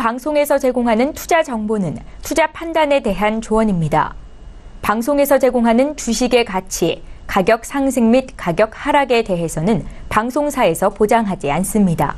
방송에서 제공하는 투자 정보는 투자 판단에 대한 조언입니다. 방송에서 제공하는 주식의 가치, 가격 상승 및 가격 하락에 대해서는 방송사에서 보장하지 않습니다.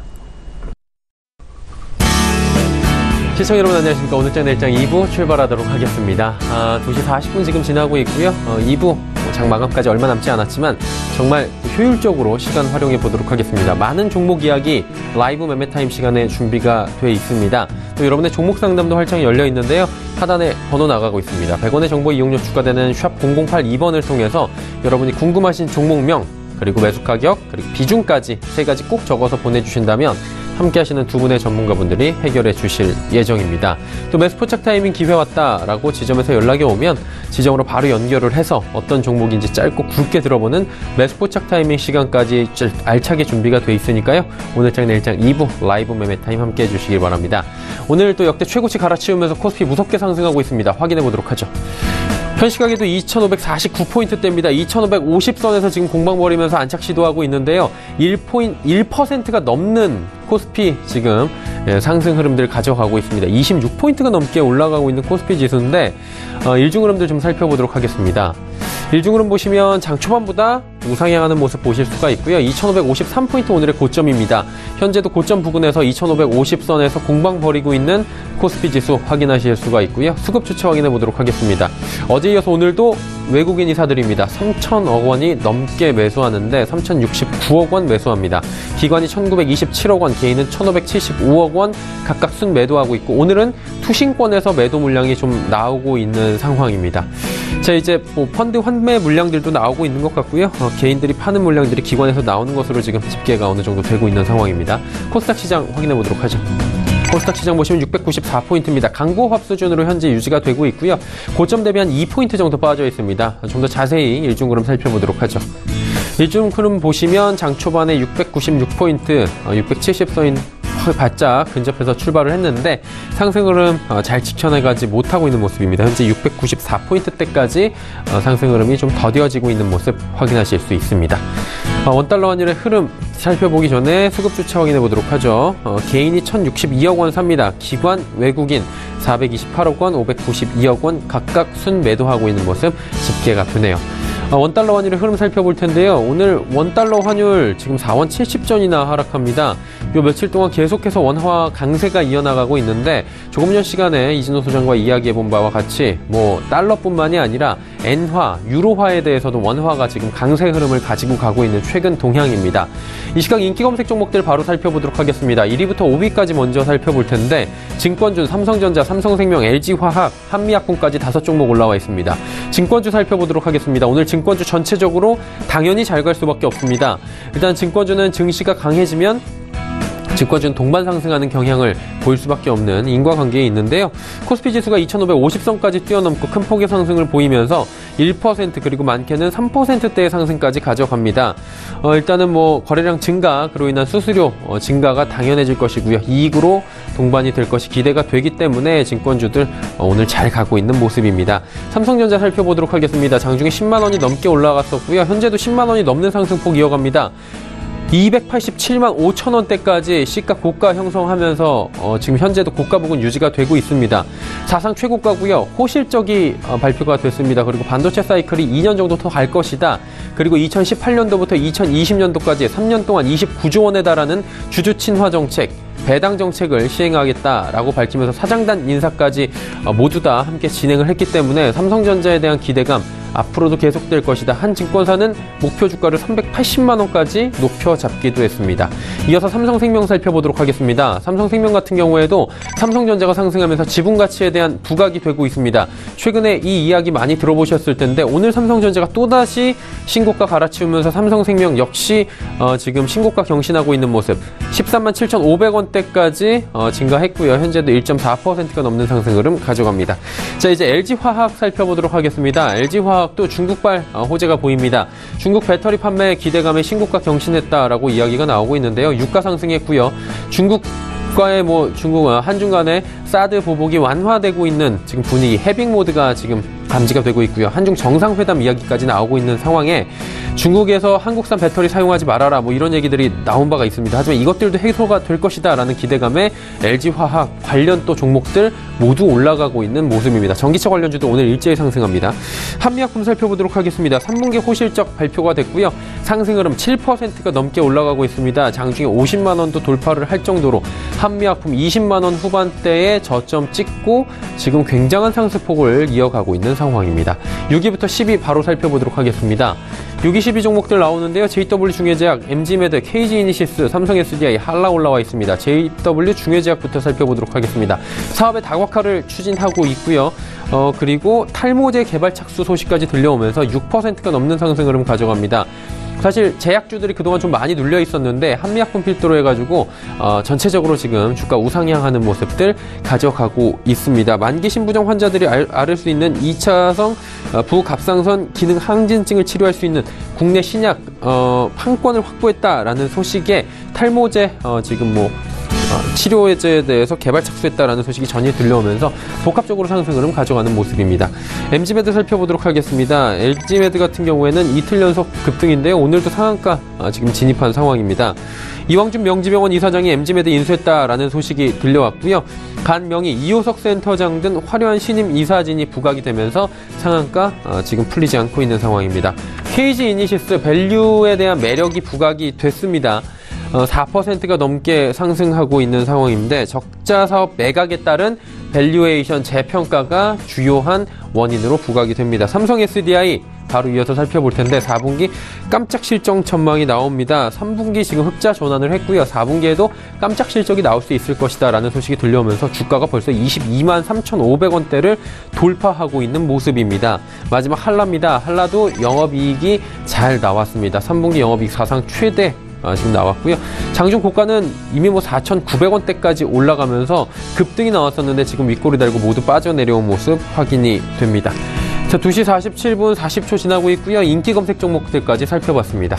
시청자 여러분 안녕하십니까. 오늘장 내일장 2부 출발하도록 하겠습니다. 2시 40분 지금 지나고 있고요. 2부 장 마감까지 얼마 남지 않았지만 정말 효율적으로 시간 활용해 보도록 하겠습니다. 많은 종목 이야기 라이브 매매타임 시간에 준비가 돼 있습니다. 또 여러분의 종목 상담도 활짝 열려 있는데요. 하단에 번호 나가고 있습니다. 100원의 정보 이용료 추가되는 샵 0082번을 통해서 여러분이 궁금하신 종목명 그리고 매수 가격 그리고 비중까지 3가지 꼭 적어서 보내주신다면 함께 하시는 두 분의 전문가분들이 해결해 주실 예정입니다. 또 매수 포착 타이밍 기회 왔다라고 지점에서 연락이 오면 지점으로 바로 연결을 해서 어떤 종목인지 짧고 굵게 들어보는 매수 포착 타이밍 시간까지 알차게 준비가 돼 있으니까요. 오늘장 내일장 2부 라이브 매매 타임 함께 해주시길 바랍니다. 오늘 또 역대 최고치 갈아치우면서 코스피 무섭게 상승하고 있습니다. 확인해 보도록 하죠. 현 시각에도 2549포인트대입니다. 2550선에서 지금 공방 벌이면서 안착 시도하고 있는데요. 1%가 넘는 코스피 지금 상승 흐름들 가져가고 있습니다. 26포인트가 넘게 올라가고 있는 코스피 지수인데 일중 흐름들 좀 살펴보도록 하겠습니다. 일중 흐름 보시면 장 초반보다 우상향하는 모습 보실 수가 있고요. 2553포인트 오늘의 고점입니다. 현재도 고점 부근에서 2550선에서 공방 벌이고 있는 코스피 지수 확인하실 수가 있고요. 수급 추차 확인해 보도록 하겠습니다. 어제 이어서 오늘도 외국인 이사들입니다. 3천억 원이 넘게 매수하는데 3,069억 원 매수합니다. 기관이 1,927억 원, 개인은 1,575억 원 각각 순매도하고 있고 오늘은 투신권에서 매도 물량이 좀 나오고 있는 상황입니다. 자, 이제 펀드 환매 물량들도 나오고 있는 것 같고요. 개인들이 파는 물량들이 기관에서 나오는 것으로 지금 집계가 어느 정도 되고 있는 상황입니다. 코스닥 시장 확인해 보도록 하죠. 코스닥 시장 보시면 694포인트입니다. 강보합 수준으로 현재 유지가 되고 있고요. 고점 대비 한 2포인트 정도 빠져 있습니다. 좀 더 자세히 일중 흐름 살펴보도록 하죠. 일중 흐름 보시면 장 초반에 696포인트, 670선인 바짝 근접해서 출발을 했는데 상승 흐름 잘 지켜내가지 못하고 있는 모습입니다. 현재 694포인트대까지 상승 흐름이 좀 더뎌지고 있는 모습 확인하실 수 있습니다. 원달러 환율의 흐름 살펴보기 전에 수급 주차 확인해 보도록 하죠. 개인이 1,062억 원 삽니다. 기관, 외국인 428억 원, 592억 원 각각 순매도하고 있는 모습 집계가 되네요. 원달러 환율의 흐름 살펴볼 텐데요. 오늘 원달러 환율 지금 4원 70전이나 하락합니다. 요 며칠 동안 계속해서 원화 강세가 이어나가고 있는데 조금 전 시간에 이진호 소장과 이야기해본 바와 같이 달러뿐만이 아니라 엔화, 유로화에 대해서도 원화가 지금 강세 흐름을 가지고 가고 있는 최근 동향입니다. 이 시각 인기 검색 종목들 바로 살펴보도록 하겠습니다. 1위부터 5위까지 먼저 살펴볼 텐데 증권주, 삼성전자, 삼성생명, LG화학, 한미약품까지 5종목 올라와 있습니다. 증권주 살펴보도록 하겠습니다. 오늘 증권주 전체적으로 당연히 잘 갈 수밖에 없습니다. 일단 증권주는 증시가 강해지면 증권주는 동반 상승하는 경향을 보일 수밖에 없는 인과관계에 있는데요. 코스피 지수가 2550선까지 뛰어넘고 큰 폭의 상승을 보이면서 1% 그리고 많게는 3%대의 상승까지 가져갑니다. 일단은 거래량 증가, 그로 인한 수수료 증가가 당연해질 것이고요. 이익으로 동반이 될 것이 기대가 되기 때문에 증권주들 오늘 잘 가고 있는 모습입니다. 삼성전자 살펴보도록 하겠습니다. 장중에 10만 원이 넘게 올라갔었고요. 현재도 10만 원이 넘는 상승폭 이어갑니다. 287만 5천 원대까지 시가 고가 형성하면서 지금 현재도 고가 부근 유지가 되고 있습니다. 사상 최고가고요. 호실적이 발표가 됐습니다. 그리고 반도체 사이클이 2년 정도 더 갈 것이다. 그리고 2018년도부터 2020년도까지 3년 동안 29조 원에 달하는 주주 친화 정책, 배당 정책을 시행하겠다라고 밝히면서 사장단 인사까지 모두 다 함께 진행을 했기 때문에 삼성전자에 대한 기대감 앞으로도 계속될 것이다. 한 증권사는 목표 주가를 380만 원까지 높여 잡기도 했습니다. 이어서 삼성생명 살펴보도록 하겠습니다. 삼성생명 같은 경우에도 삼성전자가 상승하면서 지분 가치에 대한 부각이 되고 있습니다. 최근에 이 이야기 많이 들어보셨을 텐데 오늘 삼성전자가 또다시 신고가 갈아치우면서 삼성생명 역시 지금 신고가 경신하고 있는 모습 13만 7,500원대까지 증가했고요. 현재도 1.4%가 넘는 상승 흐름 가져갑니다. 자, 이제 LG화학 살펴보도록 하겠습니다. LG화학 또 중국발 호재가 보입니다. 중국 배터리 판매 기대감에 신고가 경신했다라고 이야기가 나오고 있는데요. 유가 상승했고요. 중국 한중 간의 사드 보복이 완화되고 있는 지금 분위기, 해빙 모드가 지금 감지가 되고 있고요. 한중 정상회담 이야기까지 나오고 있는 상황에 중국에서 한국산 배터리 사용하지 말아라 뭐 이런 얘기들이 나온 바가 있습니다. 하지만 이것들도 해소가 될 것이다 라는 기대감에 LG화학 관련 또 종목들 모두 올라가고 있는 모습입니다. 전기차 관련주도 오늘 일제히 상승합니다. 한미약품 살펴보도록 하겠습니다. 3분기 호실적 발표가 됐고요. 상승 흐름 7%가 넘게 올라가고 있습니다. 장중에 50만 원도 돌파를 할 정도로 한미약품 20만 원 후반대에 저점 찍고 지금 굉장한 상승폭을 이어가고 있는 상황입니다. 6위부터 10위 바로 살펴보도록 하겠습니다. 6위, 10위 종목들 나오는데요. JW 중해제약, MG메드, KG이니시스, 삼성SDI, 한라 올라와 있습니다. JW 중해제약부터 살펴보도록 하겠습니다. 사업의 다각화를 추진하고 있고요. 그리고 탈모제 개발 착수 소식까지 들려오면서 6%가 넘는 상승 흐름 가져갑니다. 사실 제약주들이 그동안 좀 많이 눌려 있었는데 한미약품 필두로 해가지고 전체적으로 지금 주가 우상향하는 모습들 가져가고 있습니다. 만기 신부종 환자들이 앓을 수 있는 2차성 부갑상선 기능 항진증을 치료할 수 있는 국내 신약 판권을 확보했다라는 소식에 탈모제 지금 치료제에 대해서 개발 착수했다라는 소식이 전해 들려오면서 복합적으로 상승 흐름 가져가는 모습입니다. MG메드 살펴보도록 하겠습니다. LG메드 같은 경우에는 이틀 연속 급등인데요. 오늘도 상한가 지금 진입한 상황입니다. 이왕준 명지병원 이사장이 MG메드 인수했다라는 소식이 들려왔고요. 간명희, 이호석 센터장 등 화려한 신임 이사진이 부각이 되면서 상한가 지금 풀리지 않고 있는 상황입니다. KG이니시스 밸류에 대한 매력이 부각이 됐습니다. 4%가 넘게 상승하고 있는 상황인데 적자 사업 매각에 따른 밸류에이션 재평가가 주요한 원인으로 부각이 됩니다. 삼성 SDI 바로 이어서 살펴볼 텐데 4분기 깜짝 실적 전망이 나옵니다. 3분기 지금 흑자 전환을 했고요. 4분기에도 깜짝 실적이 나올 수 있을 것이다 라는 소식이 들려오면서 주가가 벌써 22만 3,500원대를 돌파하고 있는 모습입니다. 마지막 한라입니다. 한라도 영업이익이 잘 나왔습니다. 3분기 영업이익 사상 최대 지금 나왔고요. 장중 고가는 이미 4,900원대까지 올라가면서 급등이 나왔었는데 지금 윗골이 달고 모두 빠져내려온 모습 확인이 됩니다. 자, 2시 47분 40초 지나고 있고요. 인기 검색 종목들까지 살펴봤습니다.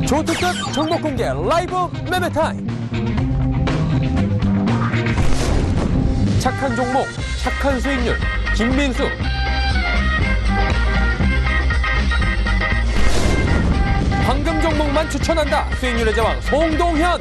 초특급 종목 공개 라이브 매매 타임. 착한 종목, 착한 수익률, 김민수. 황금 종목만 추천한다. 수익률의 제왕 송동현.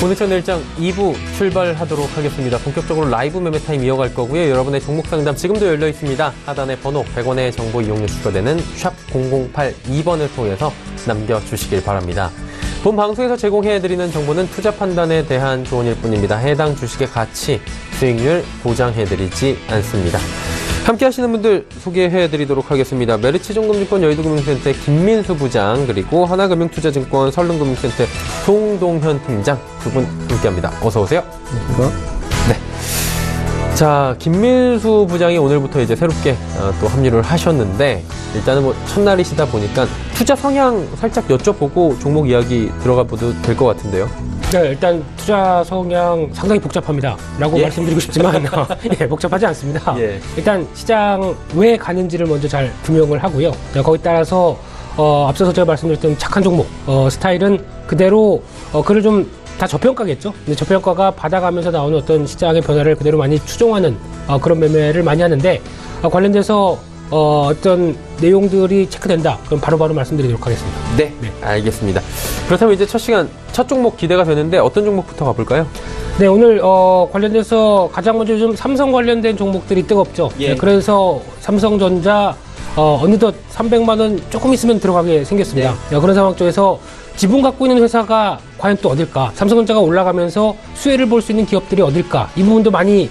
오늘 내일장 2부 출발하도록 하겠습니다. 본격적으로 라이브 매매 타임 이어갈 거고요. 여러분의 종목 상담 지금도 열려 있습니다. 하단의 번호 100원의 정보 이용료 추가되는 샵 0082번을 통해서 남겨주시길 바랍니다. 본 방송에서 제공해드리는 정보는 투자 판단에 대한 조언일 뿐입니다. 해당 주식의 가치, 수익률 보장해드리지 않습니다. 함께 하시는 분들 소개해드리도록 하겠습니다. 메리츠증권증권 여의도금융센터의 김민수 부장, 그리고 하나금융투자증권 설릉금융센터의 송동현 팀장 두 분 함께합니다. 어서 오세요. 네. 자, 김민수 부장이 오늘부터 이제 새롭게 또 합류를 하셨는데, 일단은 첫날이시다 보니까 투자 성향 살짝 여쭤보고 종목 이야기 들어가 봐도 될 것 같은데요. 네, 일단 투자 성향 상당히 복잡합니다 라고 말씀드리고 싶지만 복잡하지 않습니다. 일단 시장 왜 가는지를 먼저 잘 규명을 하고요. 거기에 따라서 앞서서 제가 말씀드렸던 착한 종목 스타일은 그대로 그를 좀 다 저평가겠죠. 근데 저평가가 받아가면서 나오는 어떤 시장의 변화를 그대로 많이 추종하는 그런 매매를 많이 하는데, 관련돼서 어떤 내용들이 체크된다. 그럼 바로바로 말씀드리도록 하겠습니다. 네, 알겠습니다. 그렇다면 이제 첫 종목 기대가 되는데 어떤 종목부터 가볼까요? 네, 오늘 관련돼서 가장 먼저 요즘 삼성 관련된 종목들이 뜨겁죠. 예. 네, 그래서 삼성전자 어느덧 300만 원 조금 있으면 들어가게 생겼습니다. 네, 그런 상황 쪽에서 지분 갖고 있는 회사가 과연 또 어딜까? 삼성전자가 올라가면서 수혜를 볼 수 있는 기업들이 어딜까? 이 부분도 많이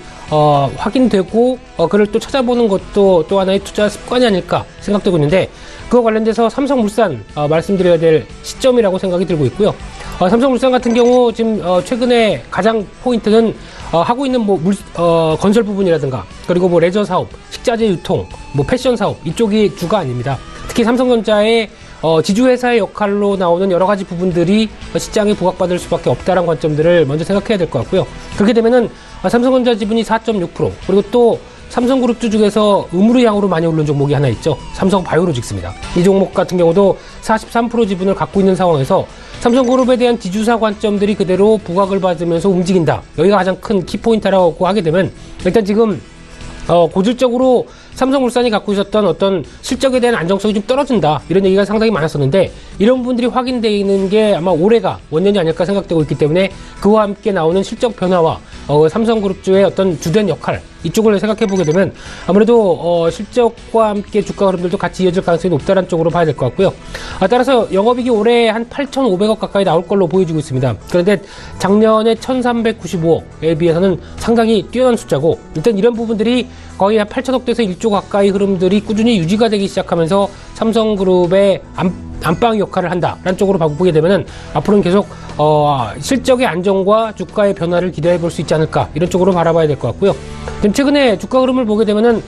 확인되고 그걸 또 찾아보는 것도 또 하나의 투자 습관이 아닐까 생각되고 있는데, 그와 관련돼서 삼성물산 말씀드려야 될 시점이라고 생각이 들고 있고요. 삼성물산 같은 경우 지금 최근에 가장 포인트는 하고 있는 건설 부분이라든가, 그리고 레저 사업, 식자재 유통, 패션 사업, 이쪽이 주가 아닙니다. 특히 삼성전자의 지주회사의 역할로 나오는 여러 가지 부분들이 시장에 부각받을 수밖에 없다는 관점들을 먼저 생각해야 될 것 같고요. 그렇게 되면은 삼성전자 지분이 4.6%, 그리고 또 삼성그룹주 중에서 음으로 양으로 많이 오른 종목이 하나 있죠. 삼성바이오로직스입니다. 이 종목 같은 경우도 43% 지분을 갖고 있는 상황에서 삼성그룹에 대한 지주사 관점들이 그대로 부각을 받으면서 움직인다. 여기가 가장 큰 키포인트라고 하게 되면, 일단 지금 고질적으로 삼성물산이 갖고 있었던 어떤 실적에 대한 안정성이 좀 떨어진다, 이런 얘기가 상당히 많았었는데, 이런 부분들이 확인되는 게 아마 올해가 원년이 아닐까 생각되고 있기 때문에, 그와 함께 나오는 실적 변화와 삼성그룹주의 어떤 주된 역할, 이쪽을 생각해 보게 되면 아무래도 실적과 함께 주가 흐름들도 같이 이어질 가능성이 높다는 쪽으로 봐야 될 것 같고요. 따라서 영업이익이 올해 한 8,500억 가까이 나올 걸로 보여지고 있습니다. 그런데 작년에 1,395억에 비해서는 상당히 뛰어난 숫자고, 일단 이런 부분들이 거의 한 8,000억대에서 1조 가까이 흐름들이 꾸준히 유지가 되기 시작하면서 삼성그룹의 안방 역할을 한다라는 쪽으로 보게 되면은 앞으로는 계속 실적의 안정과 주가의 변화를 기대해 볼 수 있지 않을까, 이런 쪽으로 바라봐야 될 것 같고요. 최근에 주가 흐름을 보게 되면은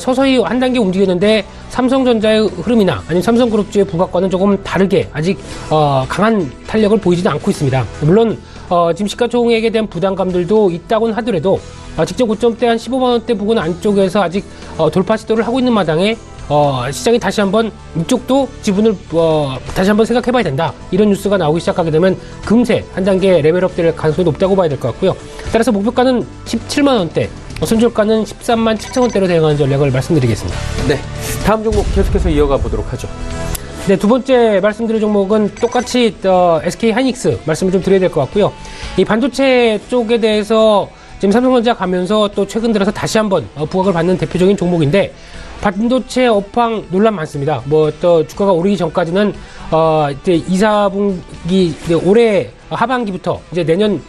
서서히 한 단계 움직이는데, 삼성전자의 흐름이나 아니면 삼성그룹주의 부각과는 조금 다르게 아직 강한 탄력을 보이지는 않고 있습니다. 물론 지금 시가총액에 대한 부담감들도 있다고는 하더라도 직전 고점대 한 15만 원대 부근 안쪽에서 아직 돌파 시도를 하고 있는 마당에 시장이 다시 한번 이쪽도 지분을 다시 한번 생각해봐야 된다, 이런 뉴스가 나오기 시작하게 되면 금세 한 단계 레벨업 될 가능성이 높다고 봐야 될 것 같고요. 따라서 목표가는 17만 원대, 손절가는 13만 7천 원대로 대응하는 전략을 말씀드리겠습니다. 네, 다음 종목 계속해서 이어가 보도록 하죠. 네, 두 번째 말씀드릴 종목은 똑같이 SK 하이닉스 말씀을 좀 드려야 될 것 같고요. 이 반도체 쪽에 대해서 지금 삼성전자 가면서 또 최근 들어서 다시 한번 부각을 받는 대표적인 종목인데, 반도체 업황 논란 많습니다. 또 주가가 오르기 전까지는 이제 2, 4분기 올해 하반기부터 이제 내년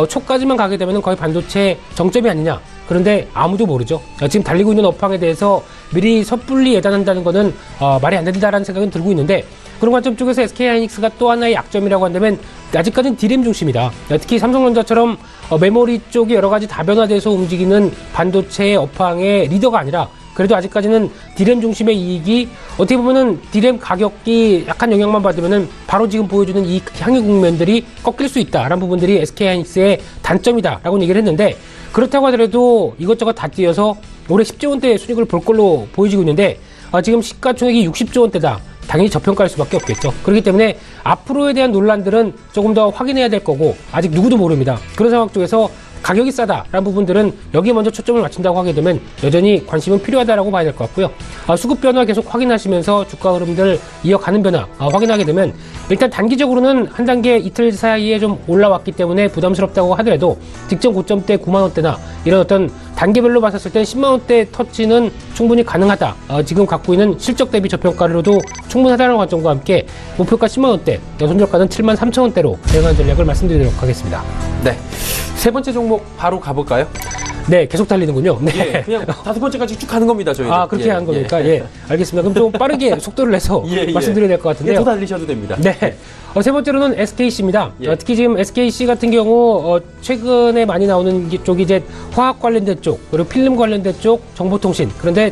초까지만 가게 되면 거의 반도체 정점이 아니냐. 그런데 아무도 모르죠. 지금 달리고 있는 업황에 대해서 미리 섣불리 예단한다는 것은 말이 안 된다라는 생각은 들고 있는데, 그런 관점 쪽에서 SK하이닉스가 또 하나의 약점이라고 한다면 아직까지는 D램 중심이다. 특히 삼성전자처럼 메모리 쪽이 여러 가지 다변화돼서 움직이는 반도체의 업황의 리더가 아니라, 그래도 아직까지는 D램 중심의 이익이 어떻게 보면은 D램 가격이 약한 영향만 받으면은 바로 지금 보여주는 이 향유 국면들이 꺾일 수 있다라는 부분들이 SK하이닉스의 단점이다라고 얘기를 했는데, 그렇다고 하더라도 이것저것 다 뛰어서 올해 10조 원대 수익을 볼 걸로 보여지고 있는데, 지금 시가총액이 60조 원대다. 당연히 저평가할 수밖에 없겠죠. 그렇기 때문에 앞으로에 대한 논란들은 조금 더 확인해야 될 거고, 아직 누구도 모릅니다. 그런 상황 쪽에서 가격이 싸다라는 부분들은 여기에 먼저 초점을 맞춘다고 하게 되면 여전히 관심은 필요하다라고 봐야 될 것 같고요. 수급 변화 계속 확인하시면서 주가 흐름들 이어가는 변화 확인하게 되면, 일단 단기적으로는 한 단계 이틀 사이에 좀 올라왔기 때문에 부담스럽다고 하더라도 직전 고점대 9만 원대나 이런 어떤 단계별로 봤었을 때 10만 원대 터치는 충분히 가능하다. 지금 갖고 있는 실적 대비 저평가로도 충분하다는 관점과 함께 목표가 10만 원대, 손절가는 7만 3천 원대로 대응하는 전략을 말씀드리도록 하겠습니다. 네, 세 번째 종목 바로 가볼까요? 네, 계속 달리는군요. 네. 예, 그냥 다섯 번째까지 쭉 가는 겁니다, 저희는. 그렇게 한 겁니까? 예. 알겠습니다. 그럼 좀 빠르게 속도를 내서 말씀드려야 될 것 같은데요. 더 달리셔도 됩니다. 네. 세 번째로는 SKC입니다. 특히 지금 SKC 같은 경우 최근에 많이 나오는 쪽이 이제 화학 관련된 쪽, 그리고 필름 관련된 쪽, 정보통신. 그런데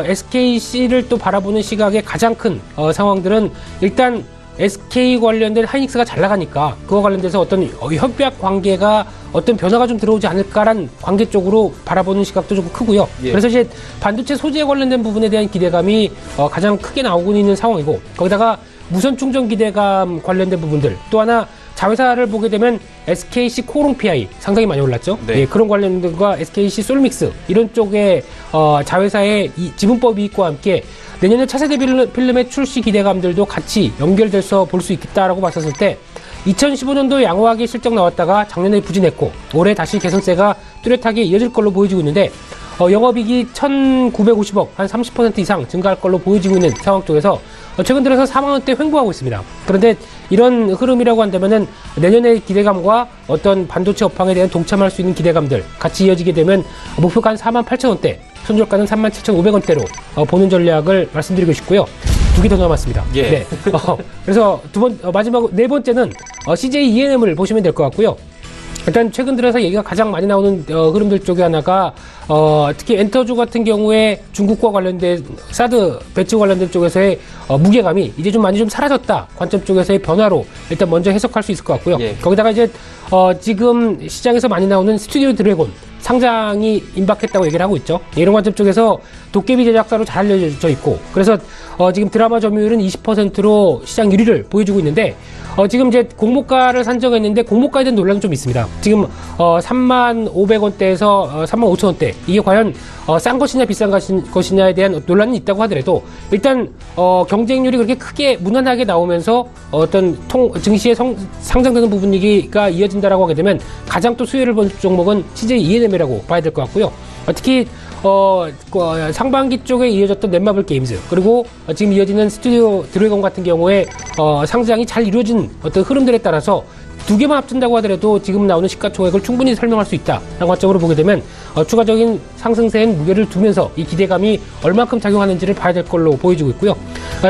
SKC를 또 바라보는 시각의 가장 큰 상황들은, 일단 SK 관련된 하이닉스가 잘 나가니까 그와 관련돼서 어떤 협약 관계가 어떤 변화가 좀 들어오지 않을까란 관계 쪽으로 바라보는 시각도 조금 크고요. 그래서 이제 반도체 소재 관련된 부분에 대한 기대감이 가장 크게 나오고 있는 상황이고, 거기다가 무선 충전 기대감 관련된 부분들, 또 하나 자회사를 보게 되면 SKC 코롱PI 상당히 많이 올랐죠. 네. 예, 그런 관련들과 SKC 솔믹스 이런 쪽의 자회사의 이 지분법 이익과 함께 내년에 차세대 필름의 출시 기대감들도 같이 연결돼서 볼 수 있겠다라고 봤었을 때 2015년도 양호하게 실적 나왔다가 작년에 부진했고 올해 다시 개선세가 뚜렷하게 이어질 걸로 보여지고 있는데 영업이익이 1,950억 한 30% 이상 증가할 걸로 보여지고 있는 상황 쪽에서 최근 들어서 4만원대 횡보하고 있습니다. 그런데 이런 흐름이라고 한다면은 내년의 기대감과 어떤 반도체 업황에 대한 동참할 수 있는 기대감들 같이 이어지게 되면 목표가 한 48,000원대, 손절가는 37,500원대로 보는 전략을 말씀드리고 싶고요. 두 개 더 남았습니다. 예. 네. 그래서 마지막 네 번째는 CJ ENM을 보시면 될 것 같고요. 일단 최근 들어서 얘기가 가장 많이 나오는 흐름들 쪽에 하나가 특히 엔터주 같은 경우에 중국과 관련된 사드 배치 관련된 쪽에서의 무게감이 이제 좀 많이 좀 사라졌다 관점 쪽에서의 변화로 일단 먼저 해석할 수 있을 것 같고요. 예. 거기다가 이제 지금 시장에서 많이 나오는 스튜디오 드래곤 상장이 임박했다고 얘기를 하고 있죠. 이런 관점 쪽에서 도깨비 제작사로 잘 알려져 있고 그래서 지금 드라마 점유율은 20%로 시장 1위를 보여주고 있는데 지금 이제 공모가를 산정했는데 공모가에 대한 논란은 좀 있습니다. 지금 35,500원대에서 35,000원대 이게 과연 싼 것이냐 비싼 것이냐에 대한 논란은 있다고 하더라도 일단 경쟁률이 그렇게 크게 무난하게 나오면서 어떤 증시에 상장되는 부분이가 이어진다라고 하게 되면 가장 또 수혜를 본 종목은 CJ ENM이라고 봐야 될 것 같고요. 특히 상반기 쪽에 이어졌던 넷마블 게임즈 그리고 지금 이어지는 스튜디오 드래곤 같은 경우에 상장이 잘 이루어진 어떤 흐름들에 따라서 두 개만 합친다고 하더라도 지금 나오는 시가총액을 충분히 설명할 수 있다라는 관점으로 보게 되면 추가적인 상승세엔 무게를 두면서 이 기대감이 얼만큼 작용하는지를 봐야 될 걸로 보여지고 있고요.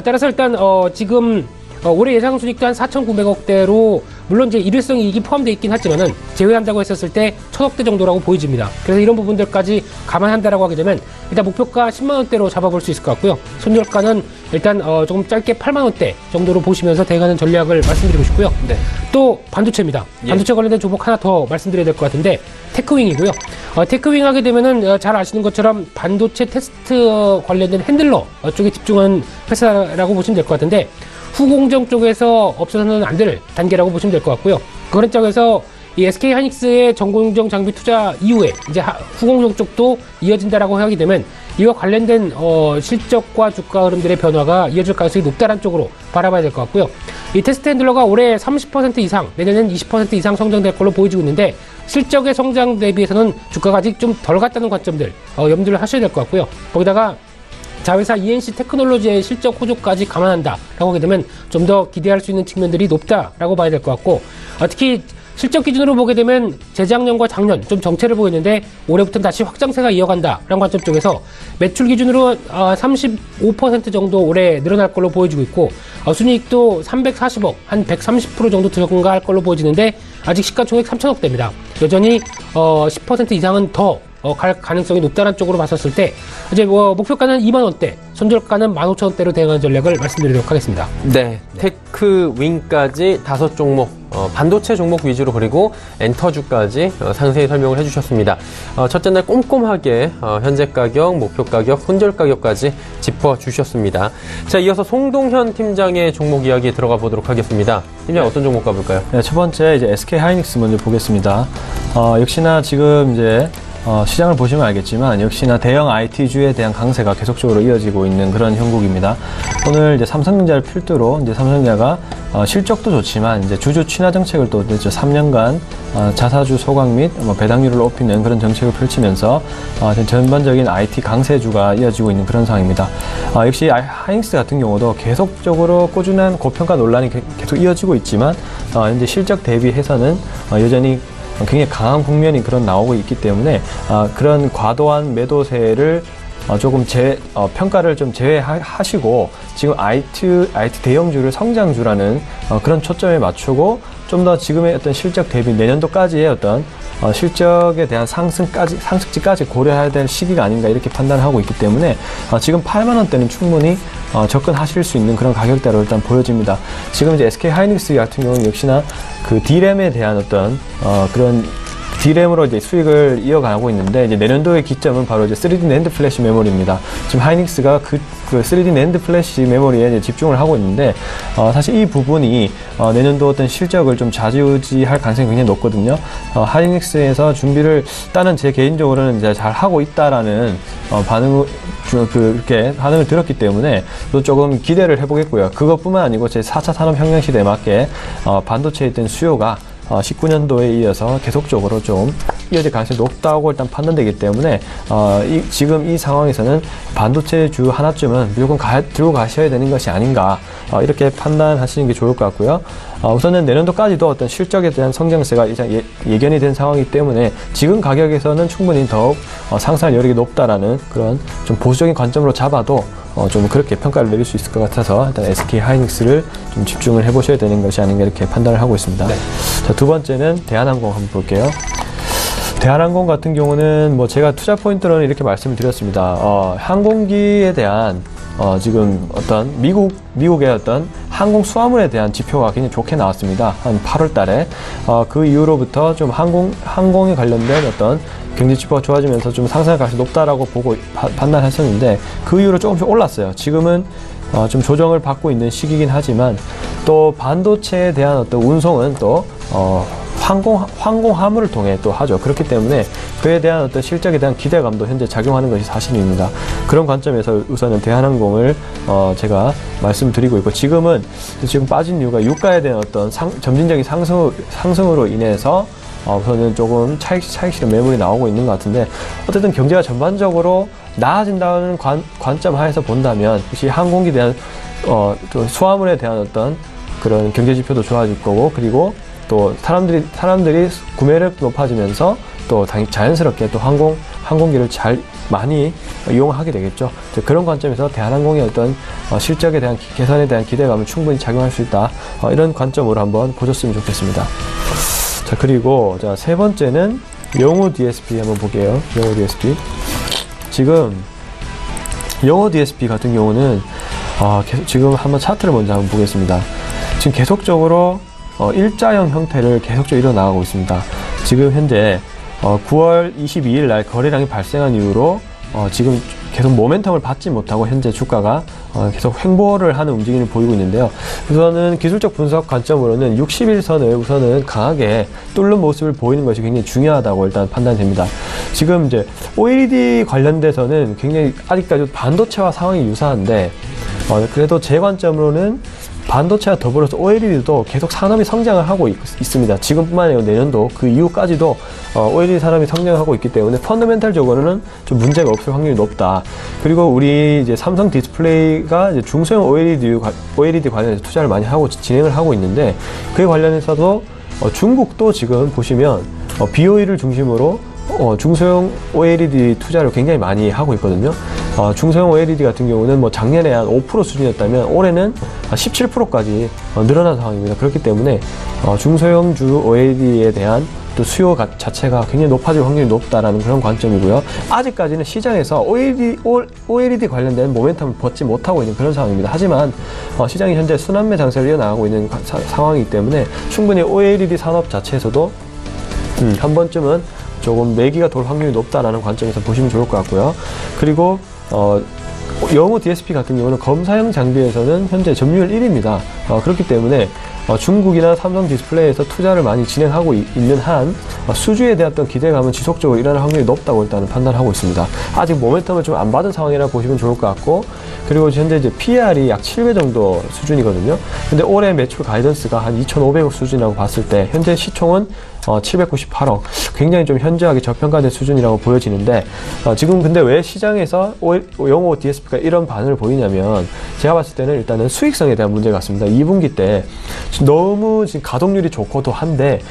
따라서 일단 지금 올해 예상 순익도 한 4,900억대로 물론 이제 일회성 이익이 포함되어 있긴 하지만은 제외한다고 했었을 때 1,000억대 정도라고 보여집니다. 그래서 이런 부분들까지 감안한다라고 하게 되면 일단 목표가 10만원대로 잡아볼 수 있을 것 같고요. 손절가는 일단 조금 짧게 8만원대 정도로 보시면서 대응하는 전략을 말씀드리고 싶고요. 네. 또 반도체입니다. 예. 반도체 관련된 종목 하나 더 말씀드려야 될 것 같은데 테크윙이고요. 테크윙 하게 되면은 잘 아시는 것처럼 반도체 테스트 관련된 핸들러 쪽에 집중한 회사라고 보시면 될 것 같은데 후공정 쪽에서 없어서는 안 될 단계라고 보시면 될 것 같고요. 그런 쪽에서 이 SK 하이닉스의 전공정 장비 투자 이후에 이제 후공정 쪽도 이어진다라고 하게 되면 이와 관련된 실적과 주가 흐름들의 변화가 이어질 가능성이 높다는 쪽으로 바라봐야 될 것 같고요. 이 테스트 핸들러가 올해 30% 이상, 내년엔 20% 이상 성장될 걸로 보여지고 있는데 실적의 성장 대비해서는 주가가 아직 좀 덜 갔다는 관점들 염두를 하셔야 될 것 같고요. 거기다가 자회사 ENC 테크놀로지의 실적 호조까지 감안한다라고 하게 되면 좀 더 기대할 수 있는 측면들이 높다라고 봐야 될 것 같고 특히 실적 기준으로 보게 되면 재작년과 작년 좀 정체를 보였는데 올해부터는 다시 확장세가 이어간다라는 관점 쪽에서 매출 기준으로 35% 정도 올해 늘어날 걸로 보여지고 있고 순이익도 340억 한 130% 정도 증가할 걸로 보여지는데 아직 시가총액 3,000억대입니다. 여전히 10% 이상은 더 갈 가능성이 높다는 쪽으로 봤었을 때 이제 목표가는 2만원대, 손절가는 15,000원대로 대응하는 전략을 말씀드리도록 하겠습니다. 네, 테크윙까지 5종목, 반도체 종목 위주로 그리고 엔터주까지 상세히 설명을 해주셨습니다. 첫째 날 꼼꼼하게 현재 가격, 목표 가격, 손절 가격까지 짚어주셨습니다. 자, 이어서 송동현 팀장의 종목 이야기 들어가 보도록 하겠습니다. 팀장 어떤 종목 가볼까요? 네, 첫 번째 이제 SK 하이닉스 먼저 보겠습니다. 역시나 지금 이제 시장을 보시면 알겠지만 역시나 대형 IT주에 대한 강세가 계속적으로 이어지고 있는 그런 형국입니다. 오늘 이제 삼성전자를 필두로 이제 삼성전자가 실적도 좋지만 이제 주주 친화 정책을 또 3년간 자사주 소각 및 배당률을 높이는 그런 정책을 펼치면서 전반적인 IT 강세주가 이어지고 있는 그런 상황입니다. 역시 하이닉스 같은 경우도 계속적으로 꾸준한 고평가 논란이 계속 이어지고 있지만 현재 실적 대비해서는 여전히 굉장히 강한 국면이 나오고 있기 때문에 그런 과도한 매도세를 조금 평가를 좀 제외하시고 지금 IT 대형주를 성장주라는 그런 초점에 맞추고 좀 더 지금의 어떤 실적 대비 내년도까지의 어떤 실적에 대한 상승치까지 고려해야 될 시기가 아닌가 이렇게 판단을 하고 있기 때문에 지금 8만원대는 충분히 접근하실 수 있는 그런 가격대로 일단 보여집니다. 지금 이제 SK 하이닉스 같은 경우는 역시나 그 D램에 대한 어떤 그런 D램으로 이제 수익을 이어가고 있는데, 이제 내년도의 기점은 바로 이제 3D NAND 플래시 메모리입니다. 지금 하이닉스가 그 3D NAND 플래시 메모리에 이제 집중을 하고 있는데, 사실 이 부분이 내년도 어떤 실적을 좀 좌지우지할 가능성이 굉장히 높거든요. 하이닉스에서 준비를 일단은 제 개인적으로는 이제 잘 하고 있다라는 이렇게 반응을 들었기 때문에 또 조금 기대를 해보겠고요. 그것뿐만 아니고 제 4차 산업혁명 시대에 맞게 반도체에 있던 수요가 19년도에 이어서 계속적으로 좀 이어질 가능성이 높다고 일단 판단되기 때문에 지금 이 상황에서는 반도체 주 하나쯤은 무조건 들고 가셔야 되는 것이 아닌가, 이렇게 판단하시는 게 좋을 것 같고요. 우선은 내년도까지도 어떤 실적에 대한 성장세가 이제 예견이 된 상황이기 때문에 지금 가격에서는 충분히 더욱 상승할 여력이 높다라는 그런 좀 보수적인 관점으로 잡아도 좀 그렇게 평가를 내릴 수 있을 것 같아서 일단 SK 하이닉스를 좀 집중을 해보셔야 되는 것이 아닌가 이렇게 판단을 하고 있습니다. 네. 자, 두 번째는 대한항공 한번 볼게요. 대한항공 같은 경우는 뭐 제가 투자 포인트로는 이렇게 말씀을 드렸습니다. 항공기에 대한 지금 어떤 미국의 어떤 항공 수화물에 대한 지표가 굉장히 좋게 나왔습니다. 한 8월 달에. 그 이후로부터 좀 항공에 관련된 어떤 경제 지표가 좋아지면서 좀 상승할 가능성이 높다라고 보고 판단하셨는데, 그 이후로 조금씩 올랐어요. 지금은 좀 조정을 받고 있는 시기이긴 하지만, 또 반도체에 대한 어떤 운송은 또 항공화물을 통해 또 하죠. 그렇기 때문에 그에 대한 어떤 실적에 대한 기대감도 현재 작용하는 것이 사실입니다. 그런 관점에서 우선은 대한항공을 제가 말씀드리고 있고, 지금 빠진 이유가 유가에 대한 어떤 점진적인 상승으로 인해서 우선은 조금 차익실현 매물이 나오고 있는 것 같은데, 어쨌든 경제가 전반적으로 나아진다는 관점 하에서 본다면 역시 항공기에 대한 또 수화물에 대한 어떤 그런 경제 지표도 좋아질 거고, 그리고 또 사람들이 구매력 높아지면서 또 자연스럽게 또 항공기를 많이 이용하게 되겠죠. 그런 관점에서 대한항공의 어떤 실적에 대한 개선에 대한 기대감을 충분히 작용할 수 있다. 이런 관점으로 한번 보셨으면 좋겠습니다. 자, 그리고 세 번째는 영호 DSP 한번 볼게요. 영호 DSP. 지금 영호 DSP 같은 경우는 지금 한번 차트를 먼저 한번 보겠습니다. 지금 계속적으로 일자형 형태를 계속적으로 일어나가고 있습니다. 지금 현재 9월 22일 날 거래량이 발생한 이후로 지금 계속 모멘텀을 받지 못하고 현재 주가가 계속 횡보를 하는 움직임을 보이고 있는데요. 우선은 기술적 분석 관점으로는 60일선을 우선은 강하게 뚫는 모습을 보이는 것이 굉장히 중요하다고 일단 판단됩니다. 지금 이제 OLED 관련돼서는 굉장히 아직까지 반도체와 상황이 유사한데, 그래도 제 관점으로는 반도체와 더불어서 OLED도 계속 산업이 성장을 하고 있습니다. 지금뿐만 아니라 내년도 그 이후까지도 OLED 산업이 성장하고 있기 때문에 펀더멘탈적으로는 좀 문제가 없을 확률이 높다. 그리고 우리 이제 삼성 디스플레이가 이제 중소형 OLED 관련해서 투자를 많이 하고 진행을 하고 있는데, 그에 관련해서도 중국도 지금 보시면 BOE를 중심으로 중소형 OLED 투자를 굉장히 많이 하고 있거든요. 중소형 OLED 같은 경우는 뭐 작년에 한 5% 수준이었다면 올해는 17%까지 늘어난 상황입니다. 그렇기 때문에 중소형주 OLED에 대한 또 수요 자체가 굉장히 높아질 확률이 높다라는 그런 관점이고요. 아직까지는 시장에서 OLED 관련된 모멘텀을 벗지 못하고 있는 그런 상황입니다. 하지만 시장이 현재 순환매 장세를 이어나가고 있는 상황이기 때문에 충분히 OLED 산업 자체에서도 한 번쯤은 조금 매기가 돌 확률이 높다라는 관점에서 보시면 좋을 것 같고요. 그리고 영호 DSP 같은 경우는 검사형 장비에서는 현재 점유율 1위입니다. 그렇기 때문에 중국이나 삼성 디스플레이에서 투자를 많이 진행하고 있는 한 수주에 대한 어떤 기대감은 지속적으로 일어날 확률이 높다고 일단은 판단하고 있습니다. 아직 모멘텀을 좀 안 받은 상황이라 보시면 좋을 것 같고, 그리고 현재 이제 PER이 약 7배 정도 수준이거든요. 근데 올해 매출 가이던스가 한 2,500억 수준이라고 봤을 때 현재 시총은 798억, 굉장히 좀 현저하게 저평가된 수준이라고 보여지는데, 지금 근데 왜 시장에서 영호 DSP가 이런 반응을 보이냐면, 제가 봤을 때는 일단은 수익성에 대한 문제 같습니다. 2분기 때 너무 지금 가동률이 좋고도 한데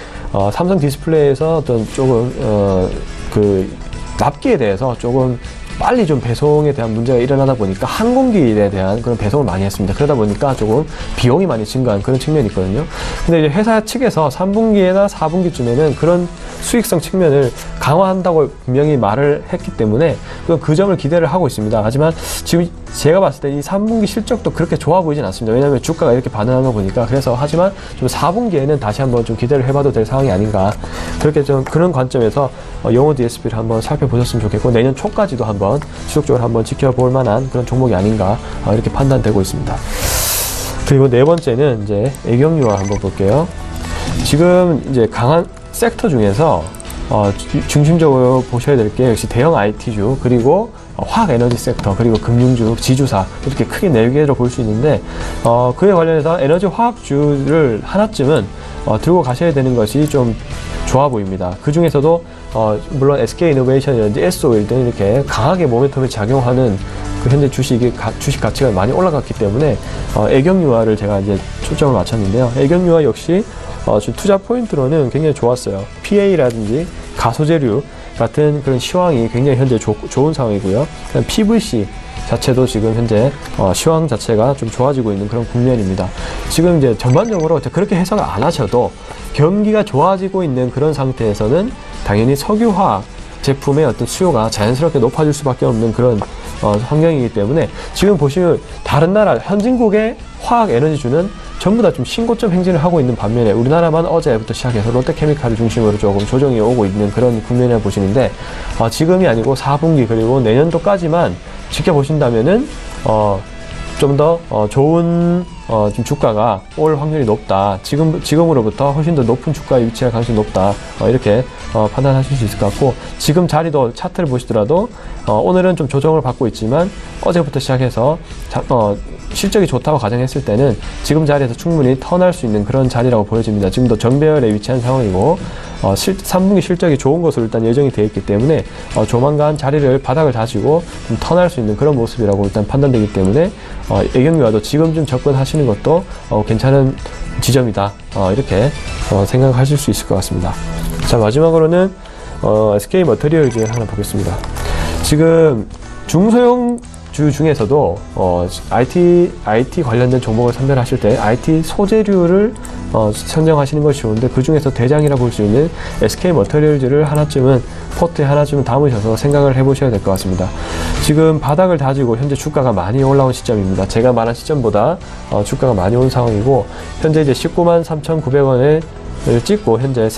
삼성 디스플레이에서 어떤 조금 납기에 대해서 조금 빨리 좀 배송에 대한 문제가 일어나다 보니까 항공기에 대한 그런 배송을 많이 했습니다. 그러다 보니까 조금 비용이 많이 증가한 그런 측면이 있거든요. 근데 이제 회사 측에서 3분기나 4분기쯤에는 그런 수익성 측면을 강화한다고 분명히 말을 했기 때문에 그 점을 기대를 하고 있습니다. 하지만 지금 제가 봤을 때 이 3분기 실적도 그렇게 좋아 보이진 않습니다. 왜냐하면 주가가 이렇게 반응하는 거 보니까. 그래서 하지만 좀 4분기에는 다시 한번 좀 기대를 해봐도 될 상황이 아닌가. 그렇게 좀 그런 관점에서 영호 DSP를 한번 살펴보셨으면 좋겠고, 내년 초까지도 한번 지속적으로 한번 지켜볼 만한 그런 종목이 아닌가 이렇게 판단되고 있습니다. 그리고 네 번째는 이제 애경유화 한번 볼게요. 지금 이제 강한 섹터 중에서 중심적으로 보셔야 될 게 역시 대형 IT주, 그리고 화학 에너지 섹터, 그리고 금융주, 지주사, 이렇게 크게 4개로 볼 수 있는데, 그에 관련해서 에너지 화학주를 하나쯤은 들고 가셔야 되는 것이 좀 좋아 보입니다. 그 중에서도 물론 SK이노베이션이라든지 S-오일 등 이렇게 강하게 모멘텀에 작용하는 그 현재 주식 가치가 많이 올라갔기 때문에 애경유화를 제가 이제 초점을 맞췄는데요. 애경유화 역시 투자 포인트로는 굉장히 좋았어요. PA라든지 가소재류 같은 그런 시황이 굉장히 현재 좋은 상황이고요. PVC 자체도 지금 현재 시황 자체가 좀 좋아지고 있는 그런 국면입니다. 지금 이제 전반적으로 그렇게 해석을 안 하셔도 경기가 좋아지고 있는 그런 상태에서는 당연히 석유화학 제품의 어떤 수요가 자연스럽게 높아질 수밖에 없는 그런 환경이기 때문에, 지금 보시면 다른 나라 현진국의 화학 에너지주는 전부 다 좀 신고점 행진을 하고 있는 반면에 우리나라만 어제부터 시작해서 롯데케미칼을 중심으로 조금 조정이 오고 있는 그런 국면이라 보시는데, 지금이 아니고 4분기 그리고 내년도까지만 지켜보신다면은 좀 더 좋은 좀 주가가 올 확률이 높다. 지금으로부터 훨씬 더 높은 주가에 위치할 가능성이 높다. 이렇게 판단하실 수 있을 것 같고, 지금 자리도 차트를 보시더라도 오늘은 좀 조정을 받고 있지만 어제부터 시작해서 실적이 좋다고 가정했을 때는 지금 자리에서 충분히 턴할 수 있는 그런 자리라고 보여집니다. 지금도 정배열에 위치한 상황이고 3분기 실적이 좋은 것으로 일단 예정이 되어 있기 때문에 조만간 바닥을 다지고 좀 턴할 수 있는 그런 모습이라고 일단 판단되기 때문에 애경유화도 지금 좀 접근하시는 것도 괜찮은 지점이다. 이렇게 생각하실 수 있을 것 같습니다. 자, 마지막으로는 SK머터리얼즈 하나 보겠습니다. 지금 중소형주 중에서도 IT 관련된 종목을 선별하실 때 IT 소재류를 선정하시는 것이 좋은데, 그 중에서 대장이라 볼 수 있는 SK머터리얼즈를 포트에 하나쯤은 담으셔서 생각을 해보셔야 될 것 같습니다. 지금 바닥을 다지고 현재 주가가 많이 올라온 시점입니다. 제가 말한 시점보다 주가가 많이 온 상황이고, 현재 이제 193,900원에 찍고 현재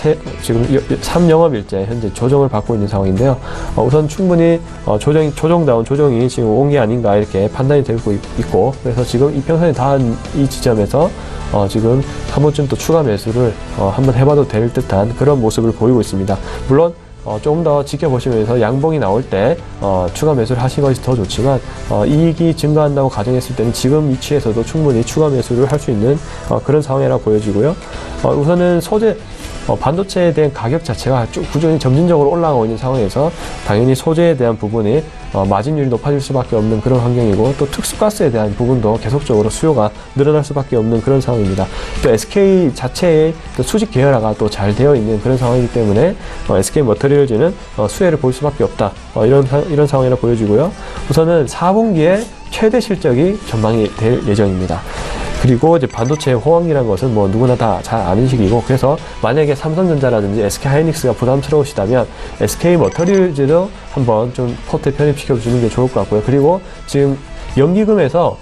지금 3영업일째 현재 조정을 받고 있는 상황인데요. 우선 충분히 조정다운 조정이 지금 온 게 아닌가 이렇게 판단이 되고 있고, 그래서 지금 이평선에 닿은 이 지점에서 지금 한 번쯤 또 추가 매수를 한번 해봐도 될 듯한 그런 모습을 보이고 있습니다. 물론 조금 더 지켜보시면서 양봉이 나올 때 추가 매수를 하신 것이 더 좋지만, 이익이 증가한다고 가정했을 때는 지금 위치에서도 충분히 추가 매수를 할 수 있는 그런 상황이라고 보여지고요. 우선은 반도체에 대한 가격 자체가 꾸준히 점진적으로 올라가고 있는 상황에서 당연히 소재에 대한 부분이 마진율이 높아질 수밖에 없는 그런 환경이고, 또 특수가스에 대한 부분도 계속적으로 수요가 늘어날 수밖에 없는 그런 상황입니다. 또 SK 자체의 또 수직 계열화가 또 잘 되어 있는 그런 상황이기 때문에 SK머터리얼즈는 수혜를 볼 수밖에 없다. 이런 상황이라 보여지고요. 우선은 4분기에 최대 실적이 전망이 될 예정입니다. 그리고 이제 반도체 호황이라는 것은 뭐 누구나 다 잘 아는 시기고, 그래서 만약에 삼성전자라든지 SK하이닉스가 부담스러우시다면 SK머터리얼즈로 한번 좀 포트에 편입시켜 주는 게 좋을 것 같고요. 그리고 지금 연기금에서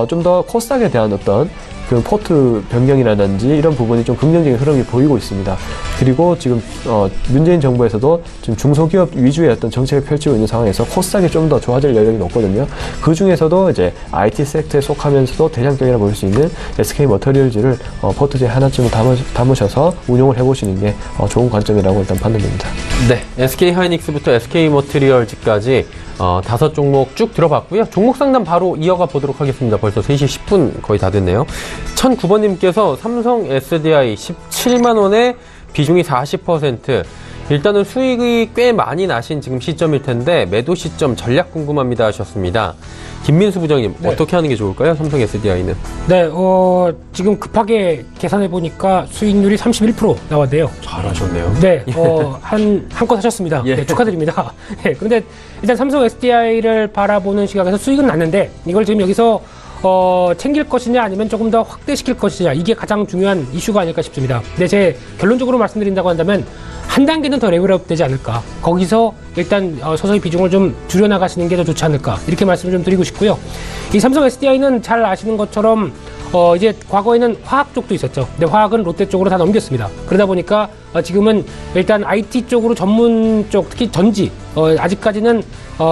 좀 더 코스닥에 대한 어떤 그 포트 변경이라든지 이런 부분이 좀 긍정적인 흐름이 보이고 있습니다. 그리고 지금 문재인 정부에서도 지금 중소기업 위주의 어떤 정책을 펼치고 있는 상황에서 코스닥이 좀 더 좋아질 여력이 높거든요. 그 중에서도 이제 IT 섹터에 속하면서도 대장격이라 볼 수 있는 SK머터리얼즈를 포트에 하나쯤 담으셔서 운용을 해보시는 게 좋은 관점이라고 일단 판단됩니다. 네, SK하이닉스부터 SK머터리얼즈까지 5종목 쭉 들어봤고요. 종목 상담 바로 이어가 보도록 하겠습니다. 벌써 3시 10분 거의 다 됐네요. 1009번님께서 삼성 SDI 17만원에 비중이 40%, 일단은 수익이 꽤 많이 나신 지금 시점일 텐데 매도 시점 전략 궁금합니다 하셨습니다. 김민수 부장님, 네. 어떻게 하는 게 좋을까요? 삼성 SDI는? 네, 지금 급하게 계산해 보니까 수익률이 31% 나왔네요. 잘하셨네요. 네, 한껏 하셨습니다. 예. 네, 축하드립니다. 네, 그런데 일단 삼성 SDI를 바라보는 시각에서 수익은 났는데 이걸 지금 여기서 챙길 것이냐 아니면 조금 더 확대시킬 것이냐 이게 가장 중요한 이슈가 아닐까 싶습니다. 근데 제 결론적으로 말씀드린다고 한다면 한 단계는 더 레벨업 되지 않을까. 거기서 일단 서서히 비중을 좀 줄여나가시는 게 더 좋지 않을까. 이렇게 말씀을 좀 드리고 싶고요. 이 삼성 SDI는 잘 아시는 것처럼 이제 과거에는 화학 쪽도 있었죠. 근데 화학은 롯데 쪽으로 다 넘겼습니다. 그러다 보니까 지금은 일단 IT 쪽으로 전문 쪽, 특히 전지, 아직까지는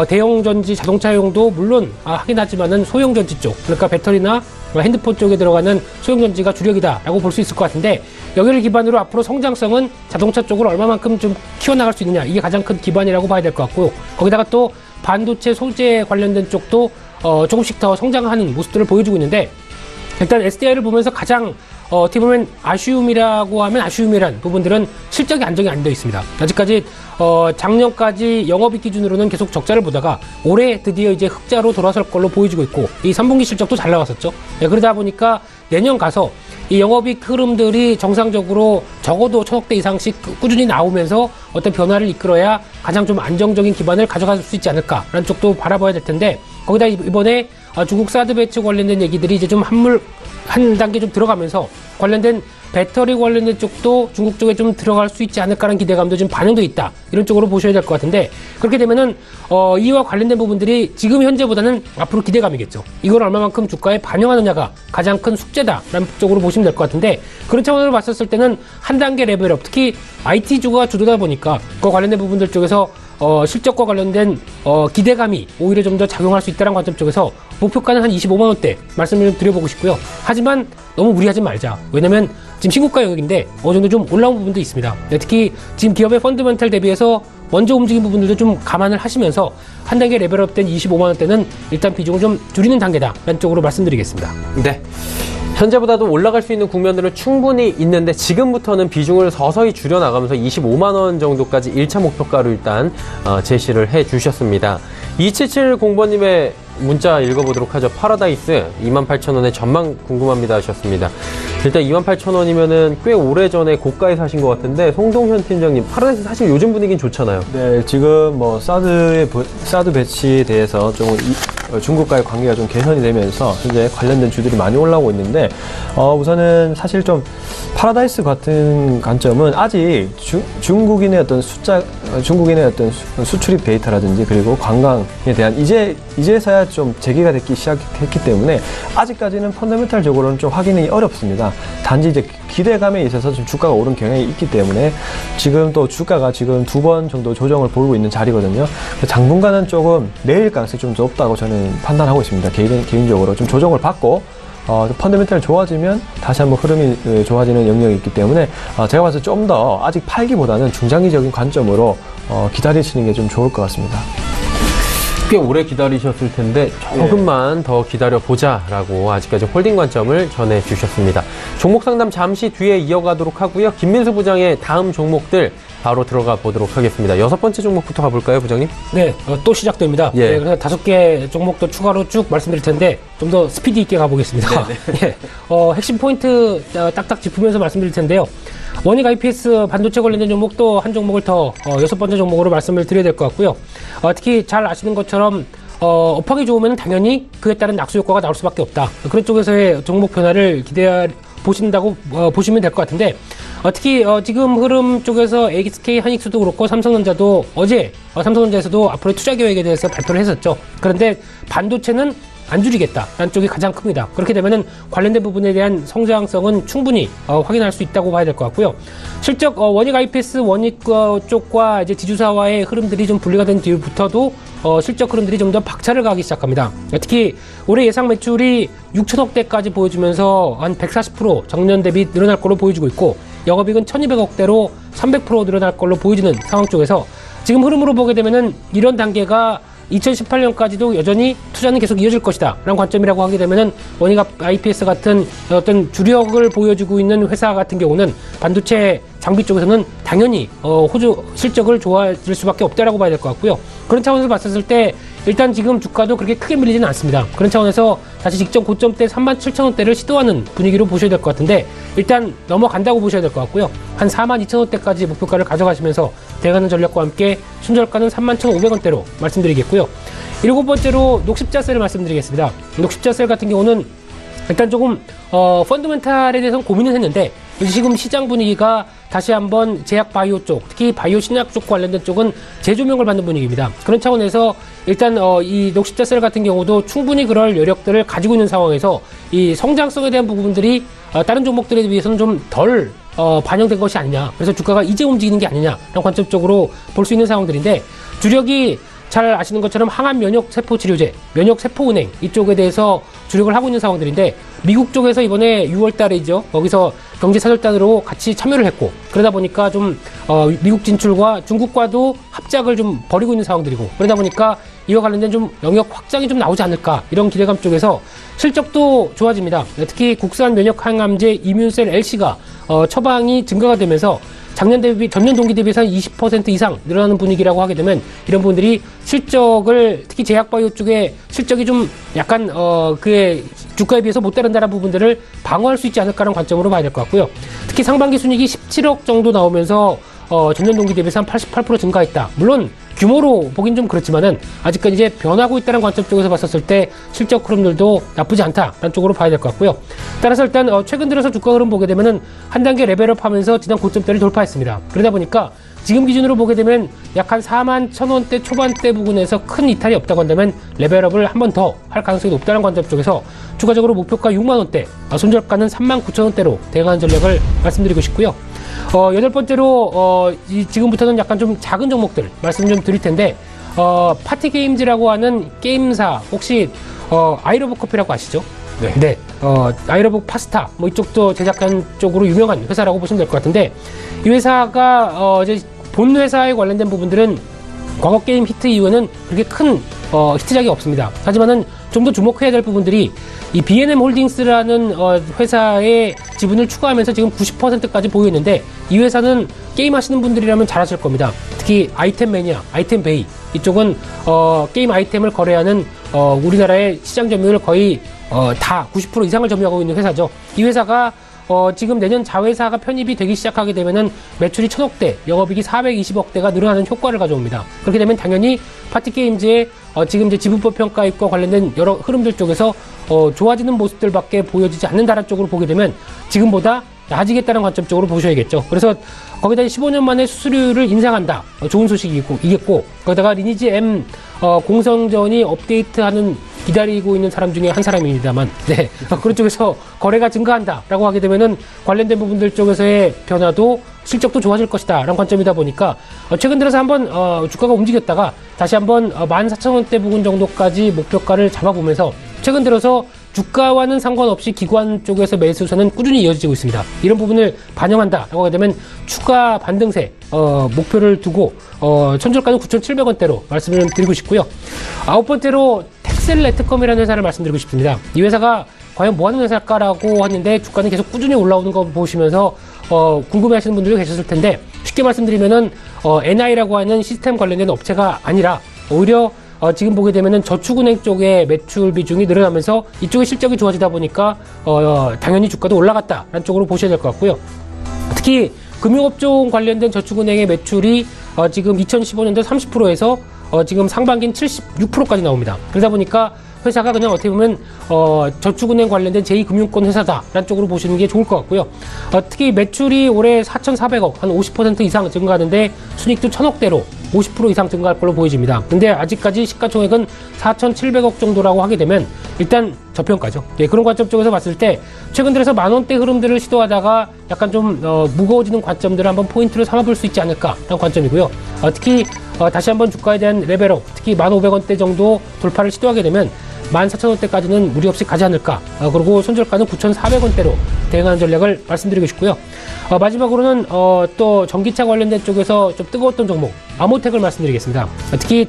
대형 전지 자동차용도 물론 하긴 하지만은 소형 전지 쪽, 그러니까 배터리나 핸드폰 쪽에 들어가는 소형 전지가 주력이다라고 볼 수 있을 것 같은데 여기를 기반으로 앞으로 성장성은 자동차 쪽으로 얼마만큼 좀 키워나갈 수 있느냐 이게 가장 큰 기반이라고 봐야 될 것 같고 거기다가 또 반도체 소재 관련된 쪽도 조금씩 더 성장하는 모습들을 보여주고 있는데 일단 SDI를 보면서 가장 어떻게 보면 아쉬움이라고 하면 아쉬움이란 부분들은 실적이 안정이 안 되어 있습니다. 아직까지 작년까지 영업이익 기준으로는 계속 적자를 보다가 올해 드디어 이제 흑자로 돌아설 걸로 보여지고 있고 이 3분기 실적도 잘 나왔었죠. 네, 그러다 보니까 내년 가서 이 영업이익 흐름들이 정상적으로 적어도 1,000억대 이상씩 꾸준히 나오면서 어떤 변화를 이끌어야 가장 좀 안정적인 기반을 가져갈 수 있지 않을까라는 쪽도 바라봐야 될 텐데 거기다 이번에 중국 사드 배치 관련된 얘기들이 이제 좀 한 단계 좀 들어가면서 관련된 배터리 관련된 쪽도 중국 쪽에 좀 들어갈 수 있지 않을까라는 기대감도 좀 반영돼 있다. 이런 쪽으로 보셔야 될 것 같은데 그렇게 되면은 이와 관련된 부분들이 지금 현재보다는 앞으로 기대감이겠죠. 이걸 얼마만큼 주가에 반영하느냐가 가장 큰 숙제다라는 쪽으로 보시면 될 것 같은데 그런 차원으로 봤었을 때는 한 단계 레벨업, 특히 IT주가 주도다 보니까 그 관련된 부분들 쪽에서 실적과 관련된 기대감이 오히려 좀 더 작용할 수 있다는 관점 쪽에서 목표가는 한 25만 원대 말씀을 좀 드려보고 싶고요. 하지만 너무 무리하지 말자. 왜냐면 지금 신고가 영역인데 어느 정도 좀 올라온 부분도 있습니다. 특히 지금 기업의 펀드멘탈 대비해서 먼저 움직인 부분들도 좀 감안을 하시면서 한 단계 레벨업된 25만 원대는 일단 비중을 좀 줄이는 단계다라는 쪽으로 말씀드리겠습니다. 네. 현재보다도 올라갈 수 있는 국면들은 충분히 있는데 지금부터는 비중을 서서히 줄여나가면서 25만 원 정도까지 1차 목표가로 일단 제시를 해주셨습니다. 2770번님의 문자 읽어보도록 하죠. 파라다이스 28,000원의 전망 궁금합니다 하셨습니다. 일단 28,000원이면은 꽤 오래전에 고가에 사신 것 같은데 송동현 팀장님 파라다이스 사실 요즘 분위기는 좋잖아요. 네, 지금 뭐 사드 배치에 대해서 좀 중국과의 관계가 좀 개선이 되면서 현재 관련된 주들이 많이 올라오고 있는데 우선은 사실 좀 파라다이스 같은 관점은 아직 중국인의 어떤 수출입 데이터라든지 그리고 관광에 대한 이제서야 좀 재개가 되기 시작했기 때문에 아직까지는 펀더멘탈적으로는 좀 확인이 어렵습니다. 단지 이제 기대감에 있어서 좀 주가가 오른 경향이 있기 때문에 지금 또 주가가 지금 2번 정도 조정을 보이고 있는 자리거든요. 당분간은 조금 내일 가능성이 좀 높다고 저는 판단하고 있습니다. 개인적으로 좀 조정을 받고 펀더멘탈이 좋아지면 다시 한번 흐름이 좋아지는 영역이 있기 때문에 제가 봐서 좀 더 아직 팔기보다는 중장기적인 관점으로 기다리시는 게 좀 좋을 것 같습니다. 꽤 오래 기다리셨을 텐데 조금만 더 기다려보자라고 아직까지 홀딩 관점을 전해주셨습니다. 종목 상담 잠시 뒤에 이어가도록 하고요. 김민수 부장의 다음 종목들 바로 들어가 보도록 하겠습니다. 6번째 종목부터 가볼까요, 부장님? 네, 또 시작됩니다. 예. 네, 그래서 5개 종목도 추가로 쭉 말씀드릴 텐데 좀 더 스피디 있게 가보겠습니다. 예, 핵심 포인트 딱딱 짚으면서 말씀드릴 텐데요. 원익 IPS 반도체 관련된 종목도 한 종목을 더 6번째 종목으로 말씀을 드려야 될 것 같고요. 특히 잘 아시는 것처럼 업황이 좋으면 당연히 그에 따른 낙수 효과가 나올 수밖에 없다. 그런 쪽에서의 종목 변화를 보신다고 보시면 될 것 같은데 특히 지금 흐름 쪽에서 SK 하이닉스도 그렇고 삼성전자도 어제 삼성전자에서도 앞으로의 투자 계획에 대해서 발표를 했었죠. 그런데 반도체는 안 줄이겠다라는 쪽이 가장 큽니다. 그렇게 되면은 관련된 부분에 대한 성장성은 충분히 확인할 수 있다고 봐야 될 것 같고요. 실적 원익 IPS 원익 쪽과 이제 지주사와의 흐름들이 좀 분리가 된 뒤부터도 실적 흐름들이 좀 더 박차를 가기 시작합니다. 특히 올해 예상 매출이 6천억대까지 보여주면서 한 140% 작년 대비 늘어날 걸로 보여지고 있고 영업이익은 1,200억대로 300% 늘어날 걸로 보여지는 상황 쪽에서 지금 흐름으로 보게 되면은 이런 단계가 2018년까지도 여전히 투자는 계속 이어질 것이다 라는 관점이라고 하게 되면은 원익 IPS 같은 어떤 주력을 보여주고 있는 회사 같은 경우는 반도체 장비 쪽에서는 당연히 호주 실적을 좋아질 수밖에 없다라고 봐야 될 것 같고요. 그런 차원에서 봤었을 때 일단 지금 주가도 그렇게 크게 밀리지는 않습니다. 그런 차원에서 다시 직전 고점대 37,000원대를 시도하는 분위기로 보셔야 될 것 같은데 일단 넘어간다고 보셔야 될 것 같고요. 한 42,000원대까지 목표가를 가져가시면서 대응하는 전략과 함께 순저가는 31,500원대로 말씀드리겠고요. 7번째로 녹십자셀을 말씀드리겠습니다. 녹십자셀 같은 경우는 일단 조금 펀더멘탈에 대해서는 고민을 했는데 지금 시장 분위기가 다시 한번 제약 바이오 쪽, 특히 바이오 신약 쪽 관련된 쪽은 재조명을 받는 분위기입니다. 그런 차원에서 일단 이 녹십자셀 같은 경우도 충분히 그럴 여력들을 가지고 있는 상황에서 이 성장성에 대한 부분들이 다른 종목들에 비해서는 좀 덜 반영된 것이 아니냐. 그래서 주가가 이제 움직이는 게 아니냐라는 관점적으로 볼 수 있는 상황들인데 주력이 잘 아시는 것처럼 항암 면역세포치료제, 면역세포은행 이쪽에 대해서 주력을 하고 있는 상황들인데 미국 쪽에서 이번에 6월 달이죠. 거기서 경제사절단으로 같이 참여를 했고 그러다 보니까 좀 미국 진출과 중국과도 합작을 좀 벌이고 있는 상황들이고 그러다 보니까 이와 관련된 좀 영역 확장이 좀 나오지 않을까 이런 기대감 쪽에서 실적도 좋아집니다. 특히 국산 면역항암제 이뮨셀 LC가 처방이 증가가 되면서 전년 동기 대비해서 20% 이상 늘어나는 분위기라고 하게 되면 이런 분들이 실적을 특히 제약바이오 쪽에 실적이 좀 약간 그의 주가에 비해서 못 따른다는 부분들을 방어할 수 있지 않을까라는 관점으로 봐야 될 것 같고요. 특히 상반기 순이익이 17억 정도 나오면서 전년 동기 대비해서 한 88% 증가했다. 물론 규모로 보긴 좀 그렇지만은 아직까지 이제 변하고 있다는 관점 쪽에서 봤었을 때 실적 흐름들도 나쁘지 않다라는 쪽으로 봐야 될 것 같고요. 따라서 일단 최근 들어서 주가 흐름 보게 되면은 한 단계 레벨업하면서 지난 고점대를 돌파했습니다. 그러다 보니까 지금 기준으로 보게 되면 약 한 41,000원대 초반대 부근에서 큰 이탈이 없다고 한다면 레벨업을 한 번 더 할 가능성이 높다는 관점 쪽에서 추가적으로 목표가 6만원대, 손절가는 39,000원대로 대응하는 전략을 말씀드리고 싶고요. 8번째로 지금부터는 약간 좀 작은 종목들 말씀 좀 드릴 텐데 파티게임즈라고 하는 게임사 혹시 아이러브 커피라고 아시죠? 네. 아이러브 파스타 뭐 이쪽도 제작한 쪽으로 유명한 회사라고 보시면 될 것 같은데 이 회사가 이제 본 회사에 관련된 부분들은 과거 게임 히트 이후에는 그렇게 큰 히트작이 없습니다. 하지만은 좀 더 주목해야 될 부분들이 이 B&M 홀딩스라는 회사의 지분을 추가하면서 지금 90%까지 보유 있는데 이 회사는 게임 하시는 분들이라면 잘 아실 겁니다. 특히 아이템 매니아, 아이템 베이 이쪽은 게임 아이템을 거래하는 우리나라의 시장 점유율 거의 다 90% 이상을 점유하고 있는 회사죠. 이 회사가 지금 내년 자회사가 편입이 되기 시작하게 되면은 매출이 1,000억대, 영업이익이 420억대가 늘어나는 효과를 가져옵니다. 그렇게 되면 당연히 파티게임즈의 지금 이제 지분법 평가입과 관련된 여러 흐름들 쪽에서 좋아지는 모습들밖에 보여지지 않는다는 쪽으로 보게 되면 지금보다 나아지겠다는 관점 쪽으로 보셔야겠죠. 그래서 거기다 15년 만에 수수료를 인상한다. 좋은 소식이겠고 거기다가 리니지 M 공성전이 업데이트하는 기다리고 있는 사람 중에 한 사람입니다만, 네. 그런 쪽에서 거래가 증가한다라고 하게 되면은 관련된 부분들 쪽에서의 변화도 실적도 좋아질 것이다. 라는 관점이다 보니까, 최근 들어서 한번, 주가가 움직였다가 다시 한번 14,000원대 부근 정도까지 목표가를 잡아보면서 최근 들어서 주가와는 상관없이 기관 쪽에서 매수세는 꾸준히 이어지고 있습니다. 이런 부분을 반영한다라고 하게 되면 추가 반등세 목표를 두고 손절가는 9,700원대로 말씀을 드리고 싶고요. 9번째로 텍셀레트컴이라는 회사를 말씀드리고 싶습니다. 이 회사가 과연 뭐하는 회사일까라고 하는데 주가는 계속 꾸준히 올라오는 거 보시면서 궁금해하시는 분들도 계셨을 텐데 쉽게 말씀드리면은 NI라고 하는 시스템 관련된 업체가 아니라 오히려 지금 보게 되면은 저축은행 쪽의 매출 비중이 늘어나면서 이쪽의 실적이 좋아지다 보니까 당연히 주가도 올라갔다라는 쪽으로 보셔야 될 것 같고요. 특히 금융업종 관련된 저축은행의 매출이 지금 2015년도 30%에서 지금 상반기는 76%까지 나옵니다. 그러다 보니까 회사가 그냥 어떻게 보면 저축은행 관련된 제2금융권 회사다라는 쪽으로 보시는 게 좋을 것 같고요. 특히 매출이 올해 4,400억 한 50% 이상 증가하는데 순이익도 1,000억대로 50% 이상 증가할 걸로 보여집니다. 근데 아직까지 시가총액은 4,700억 정도라고 하게 되면 일단 저평가죠. 예, 그런 관점 쪽에서 봤을 때 최근 들어서 만원대 흐름들을 시도하다가 약간 좀 무거워지는 관점들을 한번 포인트로 삼아볼 수 있지 않을까라는 관점이고요. 특히 다시 한번 주가에 대한 레벨업, 특히 1,500원대 정도 돌파를 시도하게 되면 14,000원대까지는 무리 없이 가지 않을까. 그리고 손절가는 9,400원대로 대응하는 전략을 말씀드리고 싶고요. 마지막으로는 또 전기차 관련된 쪽에서 좀 뜨거웠던 종목 아모텍을 말씀드리겠습니다. 특히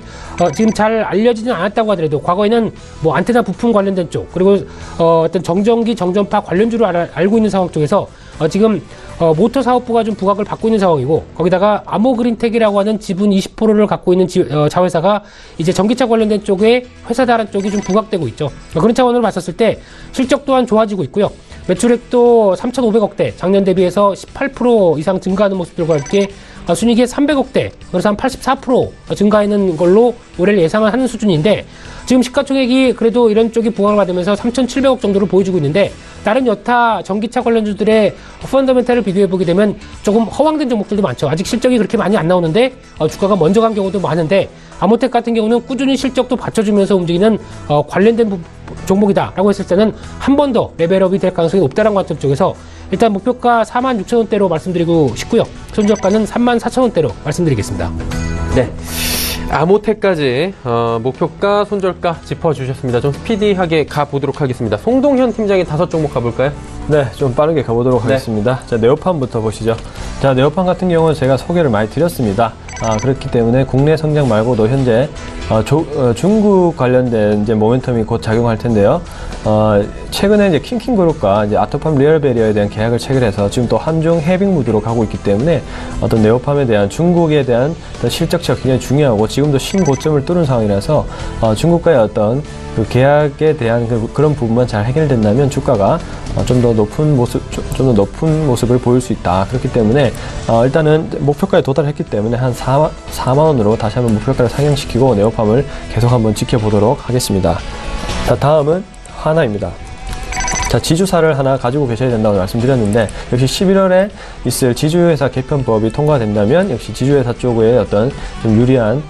지금 잘 알려지진 않았다고 하더라도 과거에는 뭐 안테나 부품 관련된 쪽 그리고 어떤 정전기 정전파 관련주로 알고 있는 상황 쪽에서 지금 모터 사업부가 좀 부각을 받고 있는 상황이고, 거기다가 아모그린텍이라고 하는 지분 20%를 갖고 있는 자회사가 이제 전기차 관련된 쪽에 회사다란 쪽이 좀 부각되고 있죠. 그런 차원으로 봤었을 때 실적 또한 좋아지고 있고요. 매출액도 3,500억대, 작년 대비해서 18% 이상 증가하는 모습들과 함께 순이익이 300억대, 그래서 한 84% 증가하는 걸로 올해를 예상을 하는 수준인데, 지금 시가총액이 그래도 이런 쪽이 부각을 받으면서 3,700억 정도를 보여주고 있는데, 다른 여타 전기차 관련주들의 펀더멘탈을 비교해보게 되면 조금 허황된 종목들도 많죠. 아직 실적이 그렇게 많이 안 나오는데 주가가 먼저 간 경우도 많은데, 아모텍 같은 경우는 꾸준히 실적도 받쳐주면서 움직이는 관련된 종목이다라고 했을 때는 한 번 더 레벨업이 될 가능성이 높다는 관점 쪽에서 일단 목표가 46,000원대로 말씀드리고 싶고요. 손절가는 34,000원대로 말씀드리겠습니다. 네. 아모텍까지 목표가, 손절가 짚어주셨습니다. 좀 스피디하게 가보도록 하겠습니다. 송동현 팀장의 5종목 가볼까요? 네, 좀 빠르게 가보도록 하겠습니다. 자, 네오판부터 보시죠. 자, 네오판 같은 경우는 제가 소개를 많이 드렸습니다. 그렇기 때문에 국내 성장 말고도 현재 중국 관련된 이제 모멘텀이 곧 작용할 텐데요. 최근에 이제 킹킹그룹과 이제 아토팜 리얼베리어에 대한 계약을 체결해서 지금 또 한중 해빙 무드로 가고 있기 때문에 어떤 네오팜에 대한 중국에 대한 실적치가 굉장히 중요하고 지금도 신고점을 뚫은 상황이라서 중국과의 어떤 그 계약에 대한 그런 부분만 잘 해결된다면 주가가 좀 더 높은 모습을 보일 수 있다. 그렇기 때문에 일단은 목표가에 도달했기 때문에 한 4만 원으로 다시 한번 목표가를 상향시키고 네오팜을 계속 한번 지켜보도록 하겠습니다. 자, 다음은 하나입니다. 자, 지주사를 하나 가지고 계셔야 된다고 말씀드렸는데, 역시 11월에 있을 지주회사 개편법이 통과된다면 역시 지주회사 쪽의 어떤 좀 유리한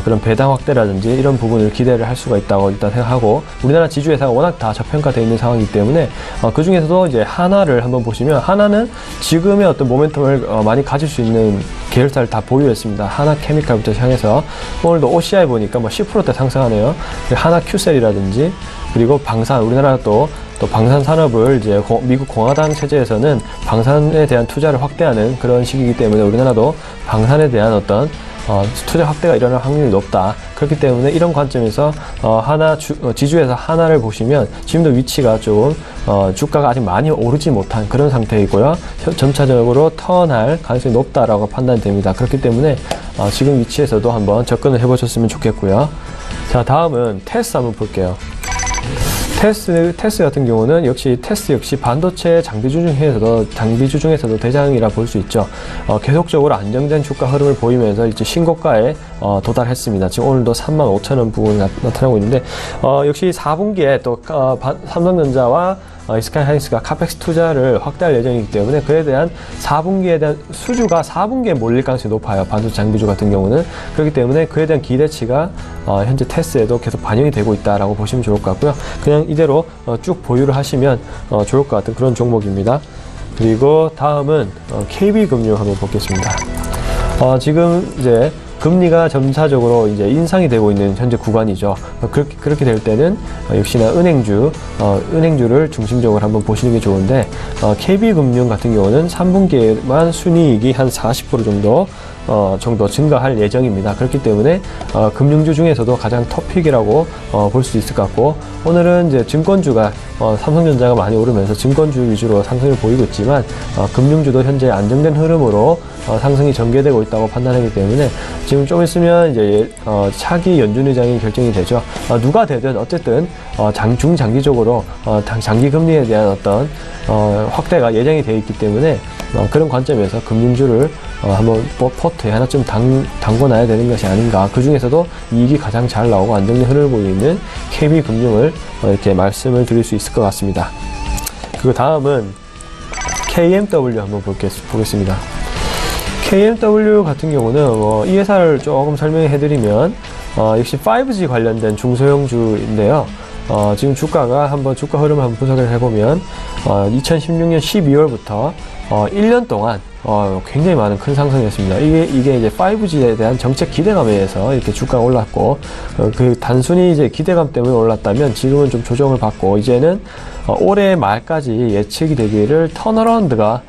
그런 배당 확대라든지 이런 부분을 기대를 할 수가 있다고 일단 생각하고, 우리나라 지주회사가 워낙 다 저평가되어 있는 상황이기 때문에 그 중에서도 이제 하나를 한번 보시면, 하나는 지금의 어떤 모멘텀을 많이 가질 수 있는 계열사를 다 보유했습니다. 하나케미칼부터 향해서 오늘도 OCI 보니까 뭐 10%대 상승하네요. 하나큐셀이라든지, 그리고 방산, 우리나라 또 방산 산업을 이제 미국 공화당 체제에서는 방산에 대한 투자를 확대하는 그런 시기이기 때문에 우리나라도 방산에 대한 어떤 투자 확대가 일어날 확률이 높다. 그렇기 때문에 이런 관점에서 지주에서 하나를 보시면 지금도 위치가 조금 주가가 아직 많이 오르지 못한 그런 상태이고요. 점차적으로 턴할 가능성이 높다라고 판단됩니다. 그렇기 때문에 지금 위치에서도 한번 접근을 해보셨으면 좋겠고요. 자, 다음은 테스 한번 볼게요. 테스 같은 경우는 역시 반도체 장비주 중에서도 대장이라 볼 수 있죠. 계속적으로 안정된 주가 흐름을 보이면서 이제 신고가에 도달했습니다. 지금 오늘도 35,000원 부분이 나타나고 있는데, 역시 4분기에 또 삼성전자와 SK하이닉스가 카펙스 투자를 확대할 예정이기 때문에 그에 대한 4분기에 대한 수주가 4분기에 몰릴 가능성이 높아요. 반도체 장비주 같은 경우는. 그렇기 때문에 그에 대한 기대치가 현재 테스에도 계속 반영이 되고 있다라고 보시면 좋을 것 같고요. 그냥 이대로 쭉 보유를 하시면 좋을 것 같은 그런 종목입니다. 그리고 다음은 KB금융 한번 보겠습니다. 지금 이제 금리가 점차적으로 이제 인상이 되고 있는 현재 구간이죠. 그렇게 될 때는 역시나 은행주를 중심적으로 한번 보시는 게 좋은데, KB금융 같은 경우는 3분기에만 순이익이 한 40% 정도 증가할 예정입니다. 그렇기 때문에 금융주 중에서도 가장 톱픽이라고 볼 수 있을 것 같고, 오늘은 이제 증권주가 삼성전자가 많이 오르면서 증권주 위주로 상승을 보이고 있지만 금융주도 현재 안정된 흐름으로 상승이 전개되고 있다고 판단하기 때문에 지금 좀 있으면 이제 차기 연준의장이 결정이 되죠. 누가 되든 어쨌든 중장기적으로 장기 금리에 대한 어떤 확대가 예정이 되어 있기 때문에 그런 관점에서 금융주를 한번 포트에 하나쯤 담궈놔야 되는 것이 아닌가. 그 중에서도 이익이 가장 잘 나오고 안정된 흐름을 보이는 KB금융을 이렇게 말씀을 드릴 수 있을 것 같습니다. 그리고 다음은 KMW 한번 보겠습니다. KMW 같은 경우는 이 회사를 조금 설명해 드리면 역시 5G 관련된 중소형주인데요. 지금 주가가 주가 흐름을 한번 분석을 해보면 2016년 12월부터 1년 동안 굉장히 많은 큰 상승이었습니다. 이게 이제 5G에 대한 정책 기대감에 의해서 이렇게 주가가 올랐고, 단순히 이제 기대감 때문에 올랐다면 지금은 좀 조정을 받고, 이제는 올해 말까지 예측이 되기를 턴어라운드가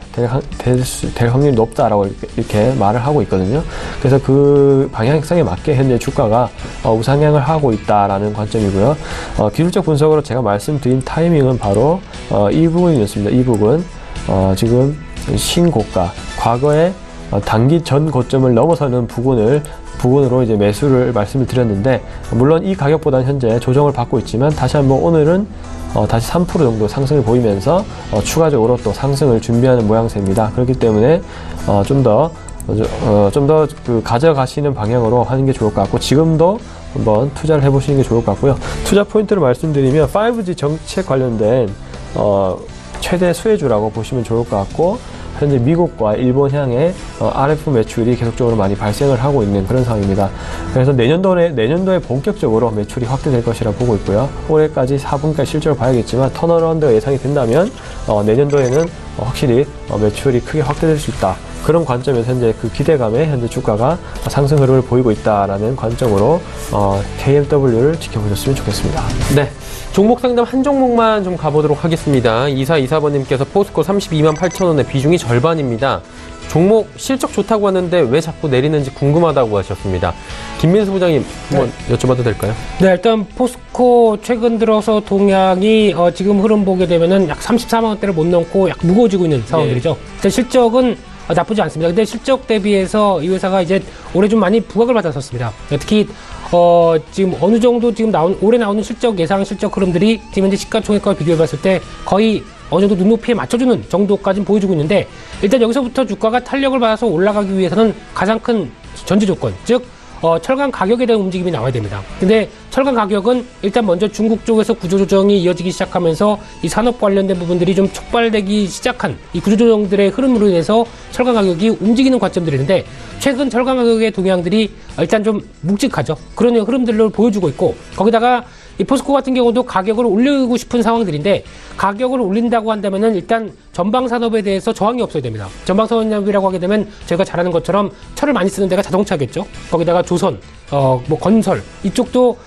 될 확률이 높다라고 이렇게 말을 하고 있거든요. 그래서 그 방향성에 맞게 현재 주가가 우상향을 하고 있다라는 관점이고요. 기술적 분석으로 제가 말씀드린 타이밍은 바로 이 부분이었습니다. 이 부분. 지금 신고가, 과거에 단기 전 고점을 넘어서는 부근으로 이제 매수를 말씀을 드렸는데, 물론 이 가격보다는 현재 조정을 받고 있지만 다시 한번 오늘은 다시 3% 정도 상승을 보이면서 추가적으로 또 상승을 준비하는 모양새입니다. 그렇기 때문에 좀 더 그 가져가시는 방향으로 하는 게 좋을 것 같고, 지금도 한번 투자를 해보시는 게 좋을 것 같고요. 투자 포인트를 말씀드리면 5G 정책 관련된 최대 수혜주라고 보시면 좋을 것 같고, 현재 미국과 일본 향의 RF 매출이 계속적으로 많이 발생을 하고 있는 그런 상황입니다. 그래서 내년도에 본격적으로 매출이 확대될 것이라 보고 있고요. 올해까지 4분기까지 실적을 봐야겠지만 턴어라운드가 예상이 된다면 내년도에는 확실히 매출이 크게 확대될 수 있다. 그런 관점에서 현재 그 기대감에 현재 주가가 상승 흐름을 보이고 있다라는 관점으로 KMW를 지켜보셨으면 좋겠습니다. 네. 종목 상담 한 종목만 좀 가보도록 하겠습니다. 2424번님께서 포스코 32만 8천원에 비중이 절반입니다. 종목 실적 좋다고 하는데 왜 자꾸 내리는지 궁금하다고 하셨습니다. 김민수 부장님 한번 여쭤봐도 될까요? 네, 일단 포스코 최근 들어서 동향이 지금 흐름 보게 되면은 약 34만 원대를 못 넘고 약 무거워지고 있는 상황들이죠. 일단 실적은 나쁘지 않습니다. 근데 실적 대비해서 이 회사가 이제 올해 좀 많이 부각을 받았었습니다. 특히 지금 어느 정도 지금 올해 나오는 예상 실적 흐름들이 지금 현재 시가총액과 비교해 봤을 때 거의 어느 정도 눈높이에 맞춰주는 정도까지는 보여주고 있는데, 일단 여기서부터 주가가 탄력을 받아서 올라가기 위해서는 가장 큰 전제 조건, 즉 철강 가격에 대한 움직임이 나와야 됩니다. 근데 철강 가격은 일단 먼저 중국 쪽에서 구조조정이 이어지기 시작하면서 이 산업 관련된 부분들이 좀 촉발되기 시작한 이 구조조정들의 흐름으로 인해서 철강 가격이 움직이는 관점들이 있는데, 최근 철강 가격의 동향들이 일단 좀 묵직하죠. 그런 흐름들을 보여주고 있고, 거기다가 이 포스코 같은 경우도 가격을 올리고 싶은 상황들인데, 가격을 올린다고 한다면은 일단 전방 산업에 대해서 저항이 없어야 됩니다. 전방 산업이라고 하게 되면 저희가 잘 아는 것처럼 철을 많이 쓰는 데가 자동차겠죠. 거기다가 조선, 건설 이쪽도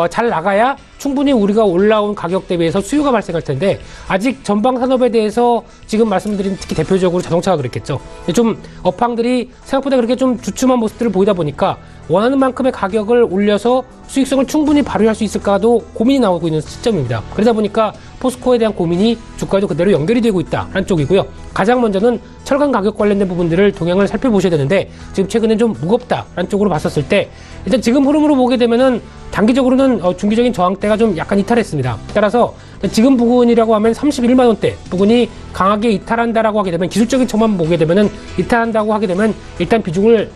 잘 나가야 충분히 우리가 올라온 가격 대비해서 수요가 발생할 텐데, 아직 전방 산업에 대해서 지금 말씀드린 특히 대표적으로 자동차가 그랬겠죠. 좀 업황들이 생각보다 그렇게 좀 주춤한 모습들을 보이다 보니까 원하는 만큼의 가격을 올려서 수익성을 충분히 발휘할 수 있을까도 고민이 나오고 있는 시점입니다. 그러다 보니까 포스코에 대한 고민이 주가에도 그대로 연결이 되고 있다는 쪽이고요. 가장 먼저는 철강 가격 관련된 부분들을 동향을 살펴보셔야 되는데, 지금 최근에 좀 무겁다라는 쪽으로 봤었을 때, 일단 지금 흐름으로 보게 되면은 단기적으로는 중기적인 저항대가 좀 약간 이탈했습니다. 따라서 지금 부근이라고 하면 31만 원대 부근이 강하게 이탈한다라고 하게 되면, 기술적인 점만 보게 되면은 이탈한다고 하게 되면 일단 비중을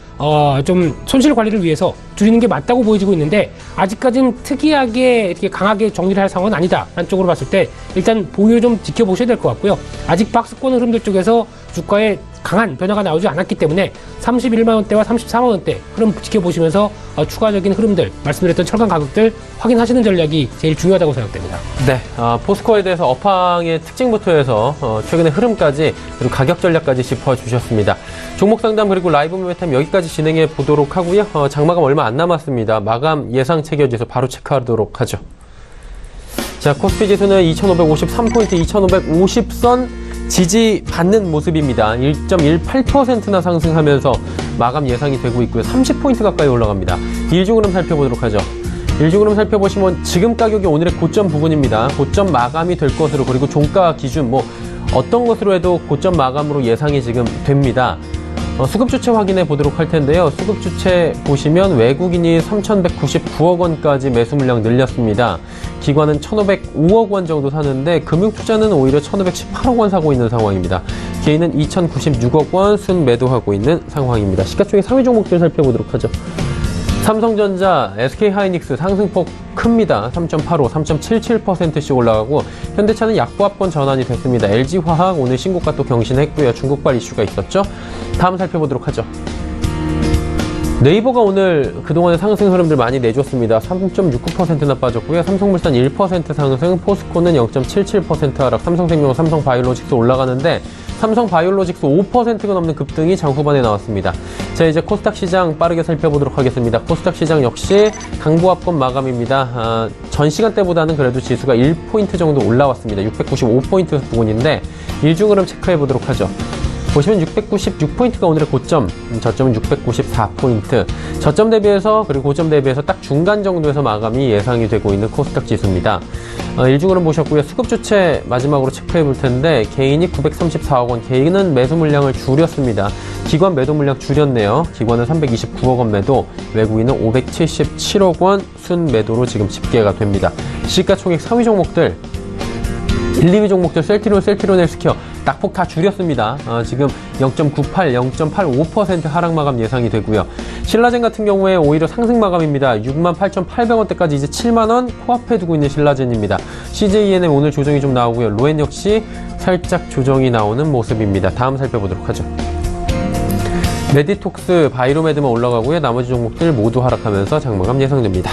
좀 손실 관리를 위해서 줄이는 게 맞다고 보여지고 있는데, 아직까지는 특이하게 이렇게 강하게 정리를 할 상황은 아니다라는 쪽으로 봤을 때 일단 보유를 좀 지켜보셔야 될 것 같고요. 아직 박스권 흐름들 쪽에서 주가에 강한 변화가 나오지 않았기 때문에 31만 원대와 34만 원대 흐름 지켜보시면서 추가적인 흐름들, 말씀드렸던 철강 가격들 확인하시는 전략이 제일 중요하다고 생각됩니다. 네, 포스코에 대해서 업황의 특징부터 해서 최근의 흐름까지, 그리고 가격 전략까지 짚어주셨습니다. 종목 상담 그리고 라이브 매매타임 여기까지 진행해 보도록 하고요. 장마감 얼마 안 남았습니다. 마감 예상 체결지에서 바로 체크하도록 하죠. 자, 코스피 지수는 2553포인트, 2550선 지지받는 모습입니다. 1.18%나 상승하면서 마감 예상이 되고 있고요. 30포인트 가까이 올라갑니다. 일중흐름 살펴보도록 하죠. 일중흐름 살펴보시면 지금 가격이 오늘의 고점 부근입니다. 고점 마감이 될 것으로, 그리고 종가 기준 어떤 것으로 해도 고점 마감으로 예상이 지금 됩니다. 수급 주체 확인해 보도록 할 텐데요. 수급 주체 보시면 외국인이 3,199억 원까지 매수 물량 늘렸습니다. 기관은 1,505억 원 정도 사는데, 금융투자는 오히려 1,518억 원 사고 있는 상황입니다. 개인은 2,096억 원 순 매도하고 있는 상황입니다. 시가총액 상위 종목들 살펴보도록 하죠. 삼성전자, SK하이닉스 상승폭 큽니다. 3.85, 3.77%씩 올라가고, 현대차는 약보합권 전환이 됐습니다. LG화학 오늘 신고가 또 경신했고요. 중국발 이슈가 있었죠. 다음 살펴보도록 하죠. 네이버가 오늘 그동안의 상승 흐름들 많이 내줬습니다. 3.69%나 빠졌고요. 삼성물산 1% 상승, 포스코는 0.77% 하락, 삼성생명, 삼성바이오로직스 올라가는데, 삼성바이오로직스 5%가 넘는 급등이 장 후반에 나왔습니다. 자, 이제 코스닥 시장 빠르게 살펴보도록 하겠습니다. 코스닥 시장 역시 강보합권 마감입니다. 전 시간대보다는 그래도 지수가 1포인트 정도 올라왔습니다. 695포인트 부근인데, 일중흐름 체크해 보도록 하죠. 보시면 696포인트가 오늘의 고점, 저점은 694포인트. 저점 대비해서, 그리고 고점 대비해서 딱 중간 정도에서 마감이 예상이 되고 있는 코스닥 지수입니다. 일중으로 보셨고요. 수급 주체 마지막으로 체크해 볼 텐데 개인이 934억 원, 개인은 매수 물량을 줄였습니다. 기관 매도 물량 줄였네요. 기관은 329억 원 매도, 외국인은 577억 원 순 매도로 지금 집계가 됩니다. 시가총액 4위 종목들 1, 2위 종목들 셀트리온, 헬스케어 낙폭 다 줄였습니다. 지금 0.98, 0.85% 하락 마감 예상이 되고요. 신라젠 같은 경우에 오히려 상승 마감입니다. 68,800원대까지 이제 7만원 코앞에 두고 있는 신라젠입니다. CJENM 오늘 조정이 좀 나오고요. 로엔 역시 살짝 조정이 나오는 모습입니다. 다음 살펴보도록 하죠. 메디톡스, 바이로메드만 올라가고요. 나머지 종목들 모두 하락하면서 장마감 예상됩니다.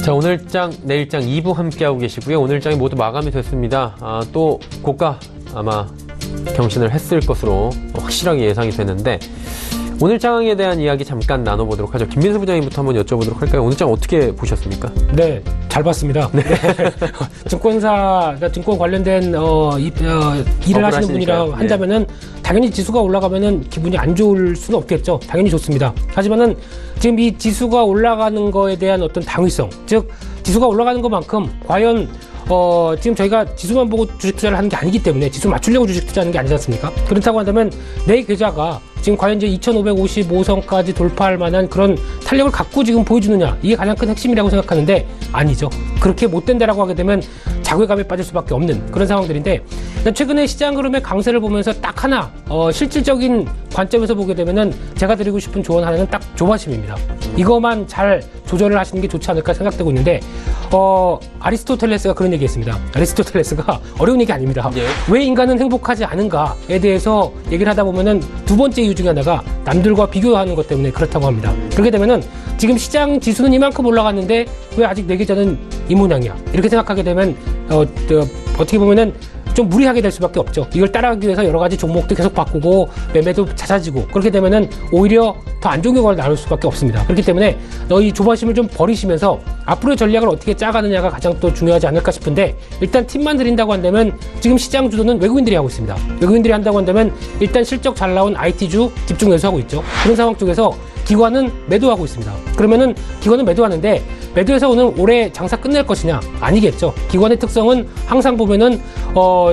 자, 오늘장, 내일장 2부 함께하고 계시고요. 오늘장이 모두 마감이 됐습니다. 또 고가 아마 경신을 했을 것으로 확실하게 예상이 되는데 오늘장에 대한 이야기 잠깐 나눠보도록 하죠. 김민수 부장님부터 한번 여쭤보도록 할까요? 오늘장 어떻게 보셨습니까? 네, 잘 봤습니다. 네. 증권사, 증권 관련된 일을 하시는 분이라 한다면은 당연히 지수가 올라가면은 기분이 안 좋을 수는 없겠죠. 당연히 좋습니다. 하지만은 지금 이 지수가 올라가는 거에 대한 어떤 당위성, 즉 지수가 올라가는 것만큼 과연 지금 저희가 지수만 보고 주식 투자를 하는 게 아니기 때문에 지수 맞추려고 주식 투자하는 게 아니지 않습니까? 그렇다고 한다면 내 계좌가 지금 과연 이제 2555선까지 돌파할 만한 그런 탄력을 갖고 지금 보여주느냐, 이게 가장 큰 핵심이라고 생각하는데 아니죠. 그렇게 못 된다라고 하게 되면 자괴감에 빠질 수밖에 없는 그런 상황들인데, 최근에 시장 흐름의 강세를 보면서 딱 하나 실질적인 관점에서 보게 되면은 제가 드리고 싶은 조언 하나는 딱 조바심입니다. 이거만 잘 조절을 하시는 게 좋지 않을까 생각되고 있는데, 아리스토텔레스가 그런 얘기했습니다. 아리스토텔레스가 어려운 얘기 아닙니다. 예. 왜 인간은 행복하지 않은가에 대해서 얘기를 하다 보면은 두 번째 이유 중에 하나가 남들과 비교하는 것 때문에 그렇다고 합니다. 그렇게 되면은 지금 시장 지수는 이만큼 올라갔는데 왜 아직 내 계좌는 이 모양이야, 이렇게 생각하게 되면 어떻게 보면은 좀 무리하게 될 수밖에 없죠. 이걸 따라가기 위해서 여러 가지 종목도 계속 바꾸고 매매도 잦아지고 그렇게 되면은 오히려 더 안 좋은 결과가 나올 수밖에 없습니다. 그렇기 때문에 이 조바심을 좀 버리시면서 앞으로의 전략을 어떻게 짜가느냐가 가장 또 중요하지 않을까 싶은데, 일단 팁만 드린다고 한다면 지금 시장 주도는 외국인들이 하고 있습니다. 외국인들이 한다고 한다면 일단 실적 잘 나온 IT주 집중 매수하고 있죠. 그런 상황 쪽에서 기관은 매도하고 있습니다. 그러면은 기관은 매도하는데 매도해서 오늘 올해 장사 끝낼 것이냐? 아니겠죠. 기관의 특성은 항상 보면은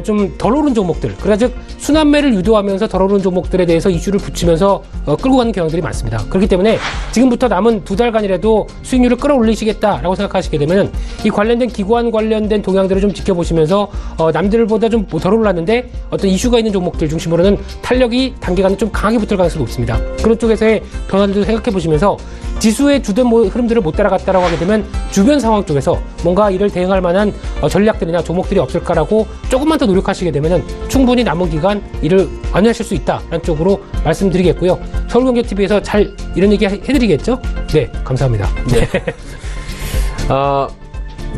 좀 덜 오른 종목들, 그러니까 즉 순환매를 유도하면서 덜 오른 종목들에 대해서 이슈를 붙이면서 끌고 가는 경향들이 많습니다. 그렇기 때문에 지금부터 남은 2달간이라도 수익률을 끌어올리시겠다라고 생각하시게 되면 이 관련된 기관 관련된 동향들을 좀 지켜보시면서 남들보다 좀 덜 올랐는데 어떤 이슈가 있는 종목들 중심으로는 탄력이 단기간에 좀 강하게 붙을 가능성이 높습니다. 그런 쪽에서의 변화들도 생각해 보시면서 지수의 주된 흐름들을 못 따라갔다라고 하게 되면 주변 상황 쪽에서 뭔가 이를 대응할 만한 전략들이나 종목들이 없을까라고 조금만 더 노력하시게 되면 충분히 남은 기간 일을 완료하실 수 있다라는 쪽으로 말씀드리겠고요. 서울경제TV에서 잘 이런 얘기 해드리겠죠? 네, 감사합니다. 네.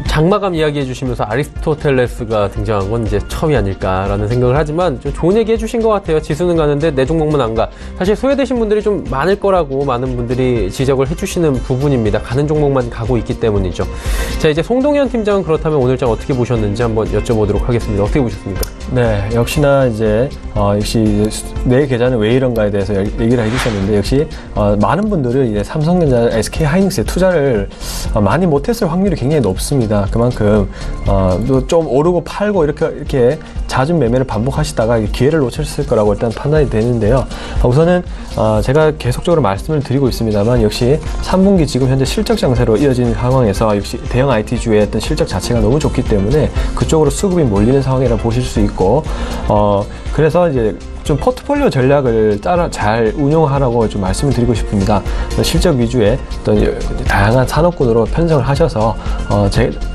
장마감 이야기 해주시면서 아리스토텔레스가 등장한 건 이제 처음이 아닐까라는 생각을 하지만 좀 좋은 얘기 해주신 것 같아요. 지수는 가는데 내 종목만 안 가. 사실 소외되신 분들이 좀 많을 거라고 많은 분들이 지적을 해주시는 부분입니다. 가는 종목만 가고 있기 때문이죠. 자, 이제 송동현 팀장은 그렇다면 오늘장 어떻게 보셨는지 한번 여쭤보도록 하겠습니다. 어떻게 보셨습니까? 네, 역시나 이제 역시 내 계좌는 왜 이런가에 대해서 얘기를 해주셨는데, 역시 많은 분들은 이제 삼성전자, SK하이닉스에 투자를 많이 못했을 확률이 굉장히 높습니다. 그만큼 좀 오르고 팔고 이렇게 잦은 매매를 반복하시다가 기회를 놓쳤을 거라고 일단 판단이 되는데요. 우선은 제가 계속적으로 말씀을 드리고 있습니다만, 역시 3분기 지금 현재 실적 장세로 이어진 상황에서 역시 대형 IT주의 어떤 실적 자체가 너무 좋기 때문에 그쪽으로 수급이 몰리는 상황이라 보실 수 있고, 그래서 이제 좀 포트폴리오 전략을 따라 잘 운용하라고 좀 말씀을 드리고 싶습니다. 실적 위주의 어떤 다양한 산업군으로 편성을 하셔서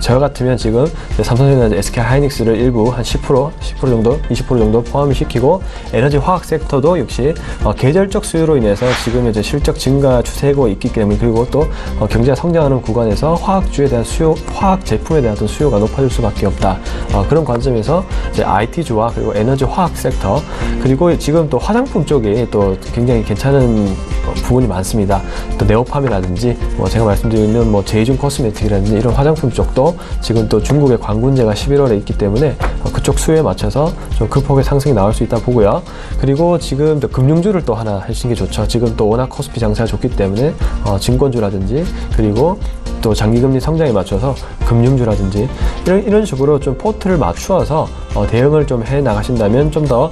저 같으면 지금 삼성전자, SK하이닉스를 일부 한 10% 정도, 20% 정도 포함을 시키고, 에너지 화학 섹터도 역시 계절적 수요로 인해서 지금 이제 실적 증가 추세고 있기 때문에, 그리고 또 경제가 성장하는 구간에서 화학주에 대한 수요, 화학 제품에 대한 어떤 수요가 높아질 수밖에 없다. 그런 관점에서 이제 IT주와 그리고 에너지 화학 섹터, 그리고 그리고 지금 또 화장품 쪽에 또 굉장히 괜찮은 부분이 많습니다. 또 네오팜이라든지 제가 말씀드리는 제이준 코스메틱이라든지 이런 화장품 쪽도 지금 또 중국의 관군제가 11월에 있기 때문에 그쪽 수요에 맞춰서 좀 큰 폭의 상승이 나올 수 있다 보고요. 그리고 지금 또 금융주를 또 하나 하시는 게 좋죠. 지금 또 워낙 코스피 장세가 좋기 때문에 증권주라든지 그리고 또 장기금리 성장에 맞춰서 금융주라든지 이런 식으로 좀 포트를 맞추어서 대응을 좀 해 나가신다면 좀 더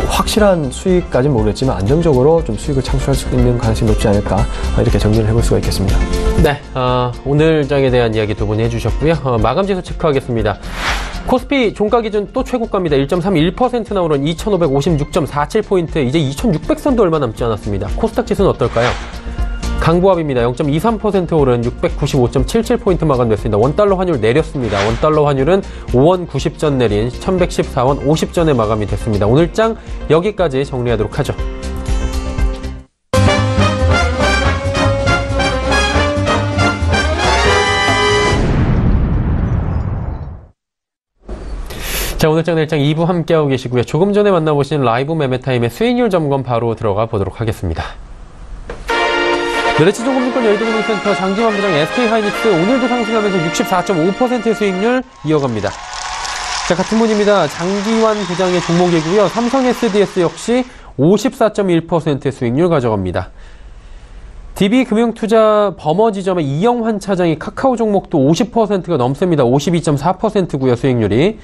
확실한 수익까지는 모르겠지만 안정적으로 좀 수익을 창출할 수 있는 가능성이 높지 않을까 이렇게 정리를 해볼 수가 있겠습니다. 네, 오늘 장에 대한 이야기 두 분 해주셨고요. 마감지수 체크하겠습니다. 코스피 종가 기준 또 최고가입니다. 1.31%나 오른 2556.47포인트, 이제 2600선도 얼마 남지 않았습니다. 코스닥 지수는 어떨까요? 강보합입니다. 0.23% 오른 695.77포인트 마감됐습니다. 원달러 환율 내렸습니다. 원달러 환율은 5원 90전 내린 1114원 50전에 마감이 됐습니다. 오늘 장 여기까지 정리하도록 하죠. 자, 오늘 장 내일장 2부 함께하고 계시고요. 조금 전에 만나보신 라이브 매매타임의 수익률 점검 바로 들어가 보도록 하겠습니다. 메리츠증권증권 여의도금융센터 장기환 부장 SK하이닉스 오늘도 상승하면서 64.5%의 수익률 이어갑니다. 자, 같은 분입니다. 장기환 부장의 종목이고요. 삼성 SDS 역시 54.1%의 수익률 가져갑니다. DB금융투자 범어지점의 이영환 차장이 카카오 종목도 50%가 넘습니다. 52.4%고요. 수익률이.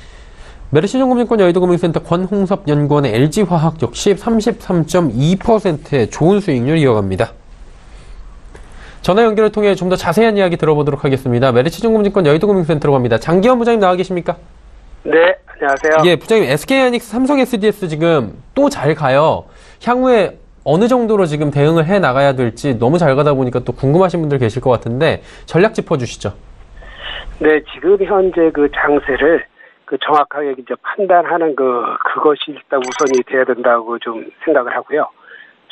메리츠증권증권 여의도금융센터 권홍섭 연구원의 LG화학 역시 33.2%의 좋은 수익률 이어갑니다. 전화 연결을 통해 좀 더 자세한 이야기 들어보도록 하겠습니다. 메리츠증권증권 여의도금융센터로 갑니다. 장기환 부장님 나와 계십니까? 네, 안녕하세요. 예, 부장님 SK하이닉스, 삼성 SDS 지금 또 잘 가요. 향후에 어느 정도로 지금 대응을 해 나가야 될지 너무 잘 가다 보니까 또 궁금하신 분들 계실 것 같은데 전략 짚어주시죠. 네, 지금 현재 그 장세를 정확하게 이제 판단하는 그것이 일단 우선이 돼야 된다고 좀 생각을 하고요.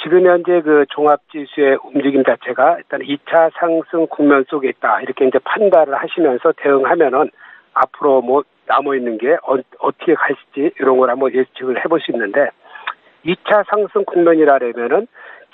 지금 현재 그 종합지수의 움직임 자체가 일단 2차 상승 국면 속에 있다. 이렇게 이제 판단을 하시면서 대응하면은 앞으로 남아있는 게 어떻게 갈지 이런 걸 한번 예측을 해볼 수 있는데 2차 상승 국면이라면은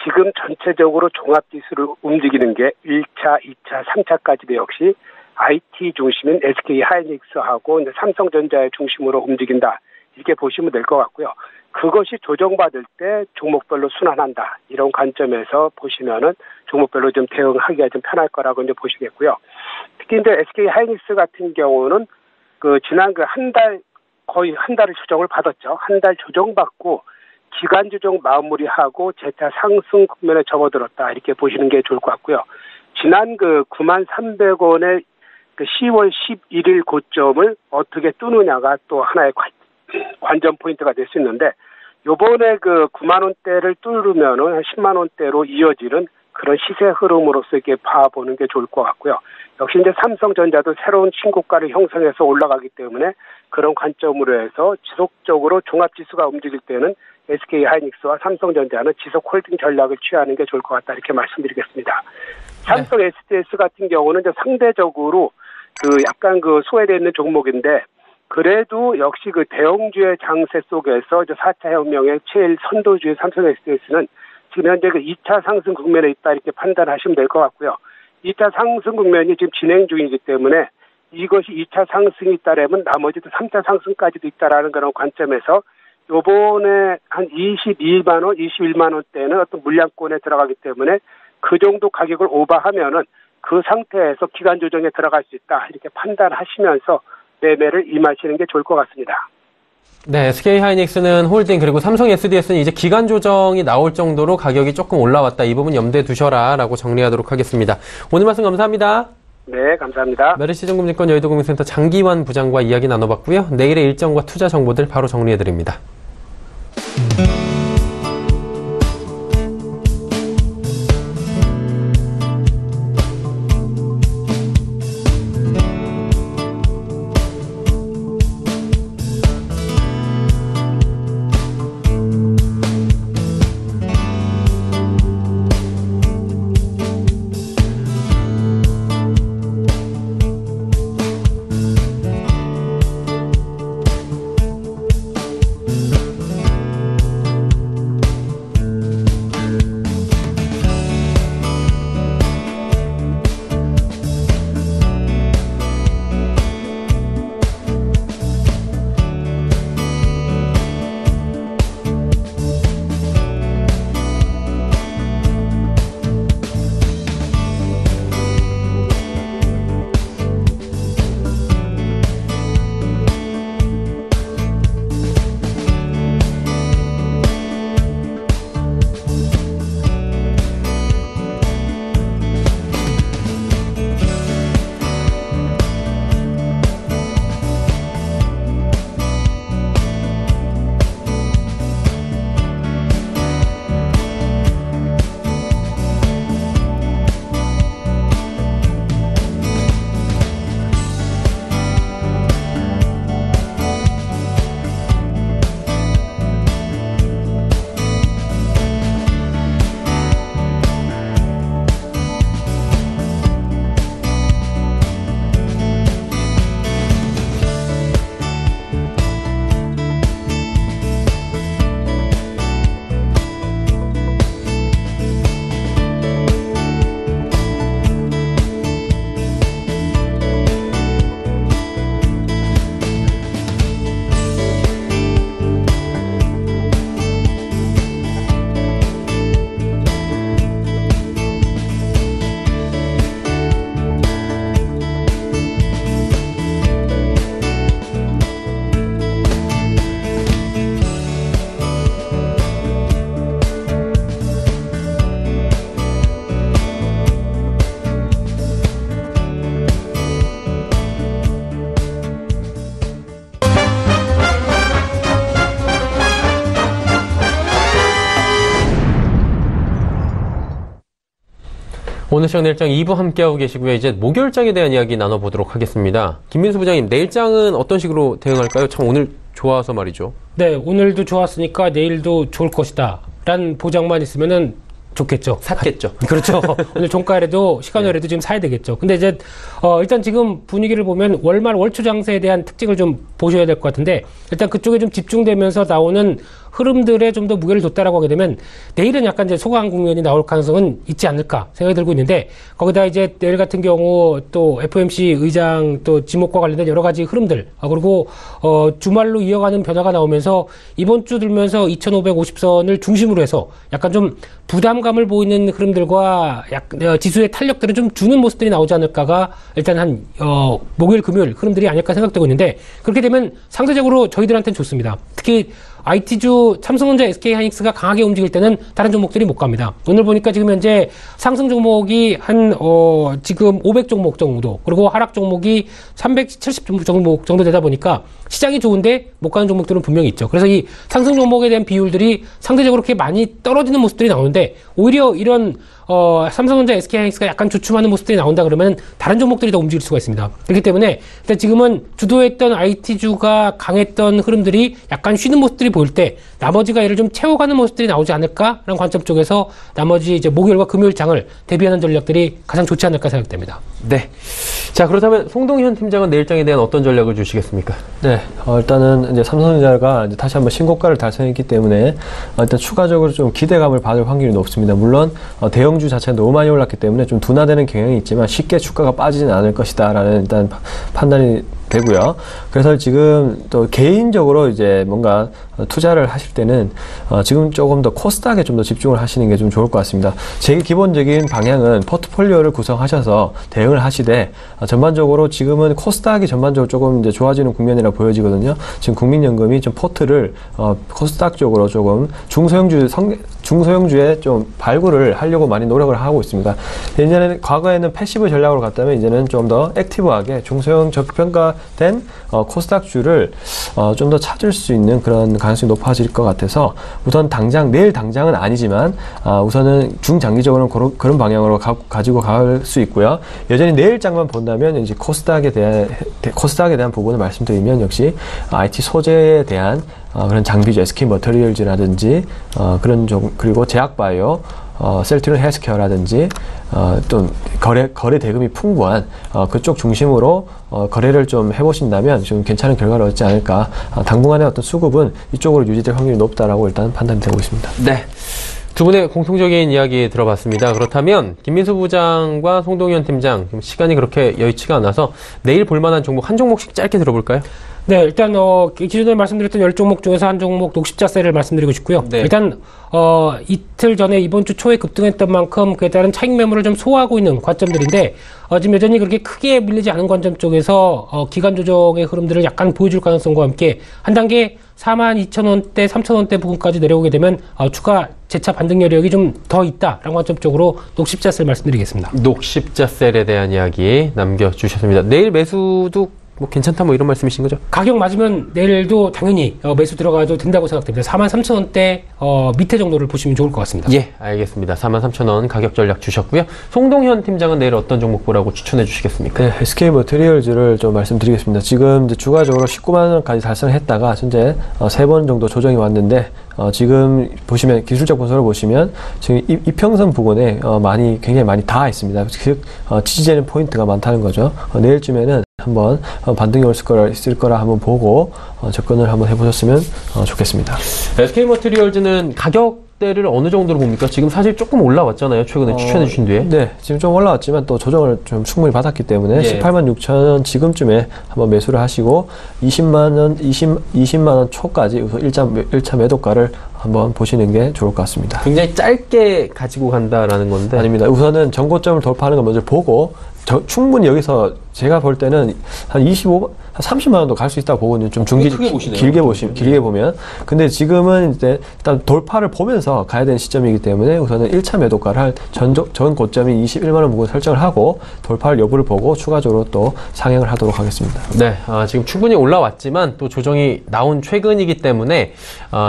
지금 전체적으로 종합지수를 움직이는 게 1차, 2차, 3차까지도 역시 IT 중심인 SK하이닉스하고 이제 삼성전자의 중심으로 움직인다. 이렇게 보시면 될 것 같고요. 그것이 조정받을 때 종목별로 순환한다. 이런 관점에서 보시면은 종목별로 좀 대응하기가 좀 편할 거라고 이제 보시겠고요. 특히 이제 SK하이닉스 같은 경우는 지난 거의 한 달을 조정을 받았죠. 한 달 조정받고 기간 조정 마무리하고 재차 상승 국면에 접어들었다. 이렇게 보시는 게 좋을 것 같고요. 지난 93,300원의 10월 11일 고점을 어떻게 뚫느냐가 또 하나의 관전 포인트가 될 수 있는데, 요번에 9만원대를 뚫으면은 한 10만원대로 이어지는 그런 시세 흐름으로서 이렇게 봐보는 게 좋을 것 같고요. 역시 이제 삼성전자도 새로운 신고가를 형성해서 올라가기 때문에 그런 관점으로 해서 지속적으로 종합지수가 움직일 때는 SK하이닉스와 삼성전자는 지속 홀딩 전략을 취하는 게 좋을 것 같다. 이렇게 말씀드리겠습니다. 삼성 SDS 같은 경우는 이제 상대적으로 약간 소외되어 있는 종목인데, 그래도 역시 대형주의 장세 속에서 4차 혁명의 제일 선도주의 삼성 SDS는 지금 현재 2차 상승 국면에 있다. 이렇게 판단하시면 될 것 같고요. 2차 상승 국면이 지금 진행 중이기 때문에 이것이 2차 상승이 있다라면 나머지도 3차 상승까지도 있다라는 그런 관점에서 요번에 한 22만원, 21만원대는 어떤 물량권에 들어가기 때문에 그 정도 가격을 오버하면은 그 상태에서 기간 조정에 들어갈 수 있다. 이렇게 판단하시면서 매매를 임하시는 게 좋을 것 같습니다. 네, SK하이닉스는 홀딩, 그리고 삼성 SDS는 이제 기간 조정이 나올 정도로 가격이 조금 올라왔다. 이 부분 염두에 두셔라 라고 정리하도록 하겠습니다. 오늘 말씀 감사합니다. 네, 감사합니다. 메리츠증권증권 여의도금융센터 장기환 부장과 이야기 나눠봤고요. 내일의 일정과 투자 정보들 바로 정리해드립니다. 오늘 시장 내일장 2부 함께하고 계시고요. 이제 목요일장에 대한 이야기 나눠보도록 하겠습니다. 김민수 부장님, 내일장은 어떤 식으로 대응할까요? 참 오늘 좋아서 말이죠. 네, 오늘도 좋았으니까 내일도 좋을 것이다 라는 보장만 있으면은 좋겠죠. 샀겠죠. 그렇죠. 오늘 종가에도 시간외에도 지금 사야 되겠죠. 근데 이제 일단 지금 분위기를 보면 월말 월초 장세에 대한 특징을 좀 보셔야 될 것 같은데, 일단 그쪽에 좀 집중되면서 나오는 흐름들에 좀 더 무게를 뒀다라고 하게 되면 내일은 약간 이제 소강 국면이 나올 가능성은 있지 않을까 생각이 들고 있는데, 거기다 이제 내일 같은 경우 또 FOMC 의장 또 지목과 관련된 여러 가지 흐름들, 그리고 주말로 이어가는 변화가 나오면서 이번 주 들면서 2550선을 중심으로 해서 약간 좀 부담감을 보이는 흐름들과 지수의 탄력들을 좀 주는 모습들이 나오지 않을까가 일단 한 목요일 금요일 흐름들이 아닐까 생각되고 있는데, 그렇게 되면 상대적으로 저희들한테는 좋습니다. 특히 IT주 삼성전자, SK하이닉스가 강하게 움직일 때는 다른 종목들이 못 갑니다. 오늘 보니까 지금 현재 상승 종목이 지금 500 종목 정도, 그리고 하락 종목이 370 종목 정도 되다 보니까 시장이 좋은데 못 가는 종목들은 분명히 있죠. 그래서 이 상승 종목에 대한 비율들이 상대적으로 그렇게 많이 떨어지는 모습들이 나오는데, 오히려 이런 삼성전자, SK하이닉스가 약간 주춤하는 모습들이 나온다 그러면 다른 종목들이 더 움직일 수가 있습니다. 그렇기 때문에 일단 지금은 주도했던 IT주가 강했던 흐름들이 약간 쉬는 모습들이 보일 때 나머지가 이를 좀 채워가는 모습들이 나오지 않을까라는 관점 쪽에서 나머지 이제 목요일과 금요일 장을 대비하는 전략들이 가장 좋지 않을까 생각됩니다. 네. 자, 그렇다면 송동현 팀장은 내일장에 대한 어떤 전략을 주시겠습니까? 네, 일단은 이제 삼성전자가 이제 다시 한번 신고가를 달성했기 때문에 일단 추가적으로 좀 기대감을 받을 확률이 높습니다. 물론 대형주 자체가 너무 많이 올랐기 때문에 좀 둔화되는 경향이 있지만 쉽게 주가가 빠지진 않을 것이다라는 일단 판단이 되고요. 그래서 지금 또 개인적으로 이제 뭔가 투자를 하실 때는 지금 조금 더 코스닥에 좀 더 집중을 하시는 게 좀 좋을 것 같습니다. 제일 기본적인 방향은 포트폴리오를 구성하셔서 대응을 하시되, 전반적으로 지금은 코스닥이 전반적으로 조금 이제 좋아지는 국면이라 보여지거든요. 지금 국민연금이 좀 포트를 코스닥 쪽으로 조금 중소형주에 좀 발굴을 하려고 많이 노력을 하고 있습니다. 예전에는 과거에는 패시브 전략으로 갔다면 이제는 좀 더 액티브하게 중소형 저평가된 코스닥주를 좀 더 찾을 수 있는 그런 가능성이 높아질 것 같아서, 우선 내일 당장은 아니지만 우선은 중장기적으로는 그런 방향으로 가지고 갈 수 있고요. 여전히 내일장만 본다면 이제 코스닥에 대한 부분을 말씀드리면 역시 IT 소재에 대한 그런 장비주, SK머터리얼즈라든지 그리고 제약바이오, 셀트리온 헬스케어라든지 좀 거래 대금이 풍부한 그쪽 중심으로 거래를 좀 해보신다면 좀 괜찮은 결과를 얻지 않을까. 당분간의 어떤 수급은 이쪽으로 유지될 확률이 높다라고 일단 판단이 되고 있습니다. 네. 두 분의 공통적인 이야기 들어봤습니다. 그렇다면 김민수 부장과 송동현 팀장, 시간이 그렇게 여의치가 않아서 내일 볼만한 종목 한 종목씩 짧게 들어볼까요? 네, 일단 기존에 말씀드렸던 10종목 중에서 한 종목 녹십자세를 말씀드리고 싶고요. 네. 일단 이틀 전에 이번 주 초에 급등했던 만큼 그에 따른 차익 매물을 좀 소화하고 있는 관점들인데, 지금 여전히 그렇게 크게 밀리지 않은 관점 쪽에서 기간 조정의 흐름들을 약간 보여줄 가능성과 함께 한 단계 42,000원대, 3,000원대 부근까지 내려오게 되면 추가 재차 반등 여력이 좀 더 있다라는 관점 쪽으로 녹십자세를 말씀드리겠습니다. 녹십자셀에 대한 이야기 남겨주셨습니다. 내일 매수도 뭐 괜찮다 뭐 이런 말씀이신 거죠? 가격 맞으면 내일도 당연히 매수 들어가도 된다고 생각됩니다. 43,000원대 밑에 정도를 보시면 좋을 것 같습니다. 예, 알겠습니다. 43,000원 가격 전략 주셨고요. 송동현 팀장은 내일 어떤 종목 보라고 추천해 주시겠습니까? 네, SK머터리얼즈를 좀 말씀드리겠습니다. 지금 이제 주가적으로 19만 원까지 달성했다가 현재 3번 정도 조정이 왔는데, 지금 보시면 기술적 분석을 보시면 지금 이평선 부근에 굉장히 많이 닿아 있습니다. 즉 지지되는 포인트가 많다는 거죠. 내일쯤에는 한번 반등이 있을 거라 한번 보고 접근을 한번 해보셨으면 좋겠습니다. SK머터리얼즈는 가격대를 어느 정도로 봅니까? 지금 사실 조금 올라왔잖아요. 최근에 추천해 주신 뒤에. 네, 지금 좀 올라왔지만 또 조정을 좀 충분히 받았기 때문에 18만 6천 원 지금쯤에 한번 매수를 하시고 20만 원 초까지 1차 매도가를 한번 보시는 게 좋을 것 같습니다. 굉장히 짧게 가지고 간다라는 건데. 아닙니다. 우선은 정고점을 돌파하는 걸 먼저 보고 충분히 여기서 제가 볼 때는 한 30만 원도 갈 수 있다고 보거든요. 좀 길게 보면. 근데 지금은 이제 일단 돌파를 보면서 가야 되는 시점이기 때문에 우선은 1차 매도가를 전 고점이 21만 원 부근 설정을 하고 돌파를 여부를 보고 추가적으로 또 상향을 하도록 하겠습니다. 네, 지금 충분히 올라왔지만 또 조정이 나온 최근이기 때문에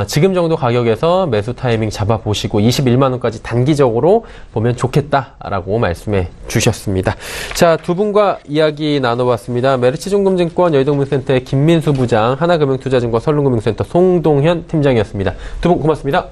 지금 정도 가격 가격에서 매수 타이밍 잡아보시고 21만 원까지 단기적으로 보면 좋겠다라고 말씀해 주셨습니다. 자, 두 분과 이야기 나눠봤습니다. 메리츠증권증권 여의도금융센터의 김민수 부장, 하나금융투자증권 설릉금융센터 송동현 팀장이었습니다. 두 분 고맙습니다.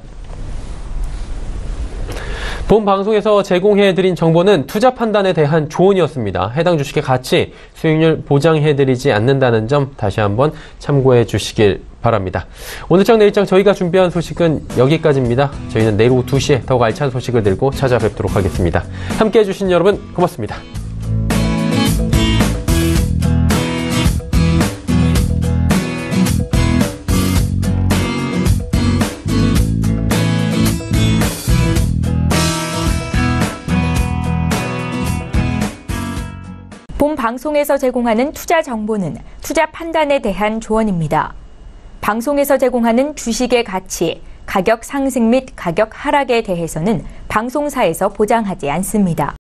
본 방송에서 제공해드린 정보는 투자 판단에 대한 조언이었습니다. 해당 주식의 가치, 수익률 보장해드리지 않는다는 점 다시 한번 참고해 주시길 바랍니다. 오늘장 내일장 저희가 준비한 소식은 여기까지입니다. 저희는 내일 오후 2시에 더욱 알찬 소식을 들고 찾아뵙도록 하겠습니다. 함께해 주신 여러분 고맙습니다. 본 방송에서 제공하는 투자 정보는 투자 판단에 대한 조언입니다. 방송에서 제공하는 주식의 가치, 가격 상승 및 가격 하락에 대해서는 방송사에서 보장하지 않습니다.